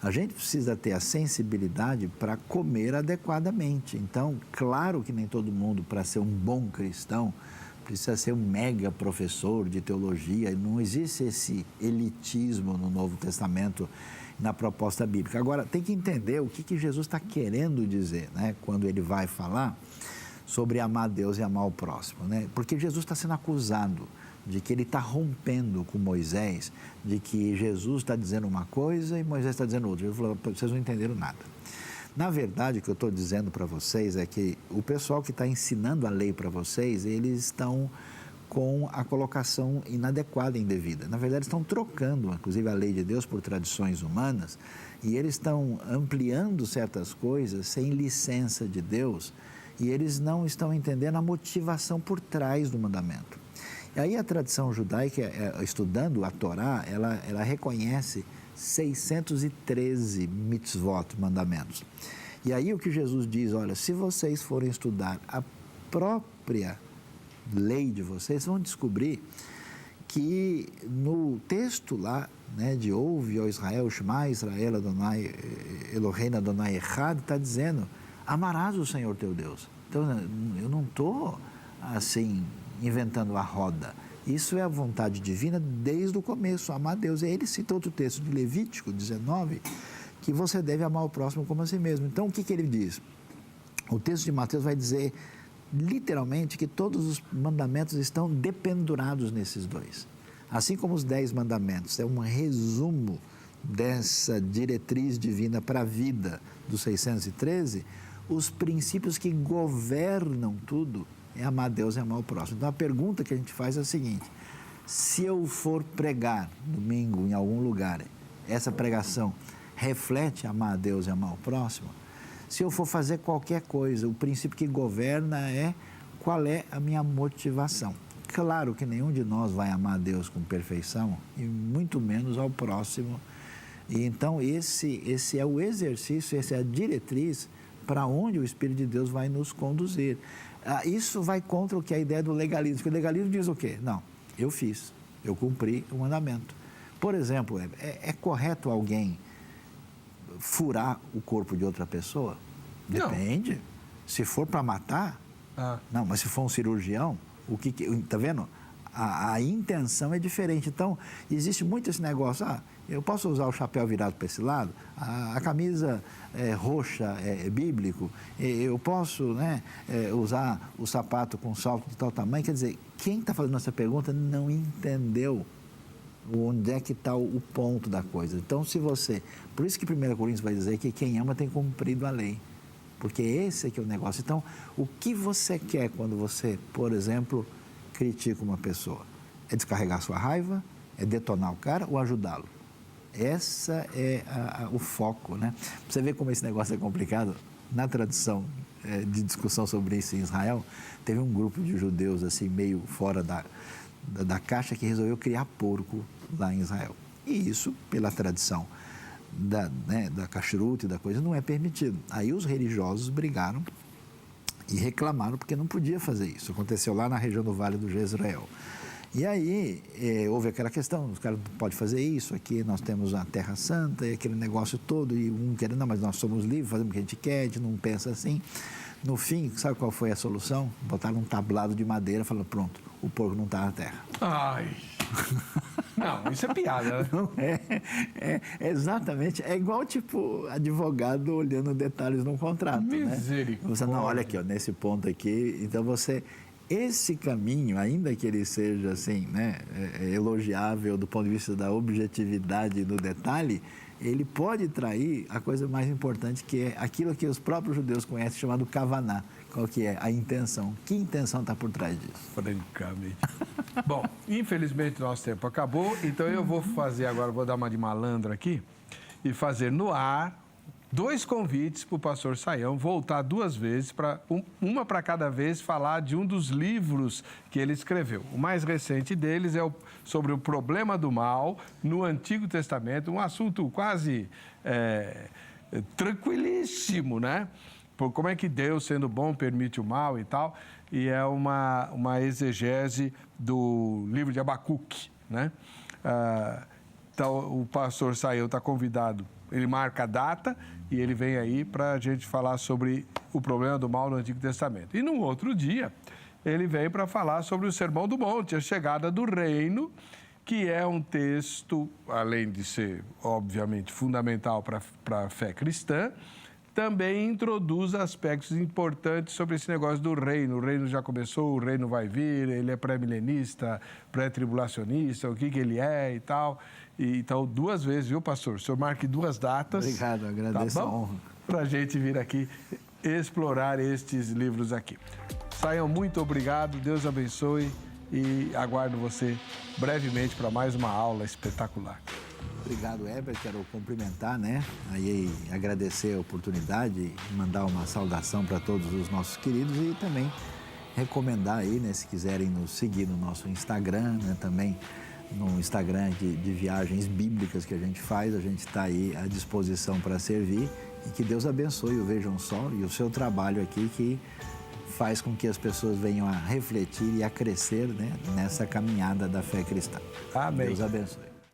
A gente precisa ter a sensibilidade para comer adequadamente. Então, claro que nem todo mundo, para ser um bom cristão, precisa ser um mega professor de teologia. Não existe esse elitismo no Novo Testamento, na proposta bíblica. Agora, tem que entender o que Jesus está querendo dizer, né, quando ele vai falar sobre amar Deus e amar o próximo, né? Porque Jesus está sendo acusado de que ele está rompendo com Moisés, de que Jesus está dizendo uma coisa e Moisés está dizendo outra. Ele falou, vocês não entenderam nada. Na verdade, o que eu estou dizendo para vocês é que o pessoal que está ensinando a lei para vocês, eles estão com a colocação inadequada e indevida. Na verdade, estão trocando, inclusive, a lei de Deus por tradições humanas, e eles estão ampliando certas coisas sem licença de Deus, e eles não estão entendendo a motivação por trás do mandamento. E aí a tradição judaica, estudando a Torá, ela reconhece 613 mitzvot, mandamentos. E aí o que Jesus diz, olha, se vocês forem estudar a própria lei de vocês, vão descobrir que no texto lá, né, de ouve, ó Israel, Shema Israel, Adonai, Eloheinu Adonai Echad, está dizendo, amarás o Senhor teu Deus. Então, eu não estou, assim, inventando a roda. Isso é a vontade divina desde o começo, amar Deus. E ele cita outro texto de Levítico 19, que você deve amar o próximo como a si mesmo. Então, o que ele diz? O texto de Mateus vai dizer, literalmente, que todos os mandamentos estão dependurados nesses 2. Assim como os 10 mandamentos, é um resumo dessa diretriz divina para a vida dos 613, os princípios que governam tudo é amar Deus e amar o próximo. Então, a pergunta que a gente faz é a seguinte, se eu for pregar domingo em algum lugar, essa pregação reflete amar a Deus e amar o próximo? Se eu for fazer qualquer coisa, o princípio que governa é qual é a minha motivação. Claro que nenhum de nós vai amar a Deus com perfeição, e muito menos ao próximo. E então, esse é o exercício, essa é a diretriz para onde o Espírito de Deus vai nos conduzir. Isso vai contra o que é a ideia do legalismo, porque o legalismo diz o quê? Não, eu fiz, eu cumpri o mandamento. Por exemplo, é correto alguém furar o corpo de outra pessoa? Depende. Não. Se for para matar, não, mas se for um cirurgião, tá vendo? A intenção é diferente. Então, existe muito esse negócio, eu posso usar o chapéu virado para esse lado, a camisa roxa é bíblico, eu posso, né, usar o sapato com salto de tal tamanho. Quer dizer, quem está fazendo essa pergunta não entendeu onde é que está o ponto da coisa. Então, por isso que 1 Coríntios vai dizer que quem ama tem cumprido a lei, porque esse é que é o negócio. Então, o que você quer quando você, por exemplo, critica uma pessoa? É descarregar sua raiva? É detonar o cara ou ajudá-lo? Essa é o foco, né? Você vê como esse negócio é complicado. Na tradição de discussão sobre isso em Israel, teve um grupo de judeus assim meio fora da caixa que resolveu criar porco lá em Israel. E isso, pela tradição da kashrut e da coisa, não é permitido. Aí os religiosos brigaram e reclamaram porque não podia fazer isso. Aconteceu lá na região do Vale do Jezreel. E aí houve aquela questão, os caras não podem fazer isso, aqui nós temos a Terra Santa e aquele negócio todo, e um querendo, não, mas nós somos livres, fazemos o que a gente quer, a gente não pensa assim. No fim, sabe qual foi a solução? Botaram um tablado de madeira, falando, pronto, o porco não está na terra. Ai! Não, isso é piada, né? Não exatamente, é igual tipo advogado olhando detalhes num contrato, né? Você não, olha aqui, ó, nesse ponto aqui, então esse caminho, ainda que ele seja assim, né, elogiável do ponto de vista da objetividade no detalhe, ele pode trair a coisa mais importante, que é aquilo que os próprios judeus conhecem, chamado kavaná. Qual que é? A intenção. Que intenção está por trás disso? Francamente. Bom, infelizmente nosso tempo acabou, então eu vou fazer agora, vou dar uma de malandro aqui e fazer no ar 2 convites para o pastor Sayão voltar 2 vezes, uma para cada vez, falar de um dos livros que ele escreveu. O mais recente deles é sobre o problema do mal no Antigo Testamento, um assunto quase tranquilíssimo, né? Por como é que Deus, sendo bom, permite o mal e tal. E é uma exegese do livro de Abacuque, né? Então, o pastor Sayão está convidado, ele marca a data e ele vem aí para a gente falar sobre o problema do mal no Antigo Testamento. E num outro dia, ele vem para falar sobre o Sermão do Monte, a chegada do reino, que é um texto, além de ser, obviamente, fundamental para a fé cristã, também introduz aspectos importantes sobre esse negócio do reino. O reino já começou, o reino vai vir, ele é pré-milenista, pré-tribulacionista, o que ele é e tal. Então, 2 vezes, viu, pastor? O senhor marque 2 datas. Obrigado, agradeço a honra. Para a gente vir aqui explorar estes livros aqui. Sayão, muito obrigado, Deus abençoe e aguardo você brevemente para mais uma aula espetacular. Obrigado, Heber. Quero cumprimentar, né? Aí agradecer a oportunidade e mandar uma saudação para todos os nossos queridos e também recomendar aí, né? Se quiserem nos seguir no nosso Instagram, né? Também no Instagram de viagens bíblicas que a gente faz, a gente está aí à disposição para servir e que Deus abençoe o Vejam Só e o seu trabalho aqui que faz com que as pessoas venham a refletir e a crescer, né? Nessa caminhada da fé cristã. Amém. Deus abençoe.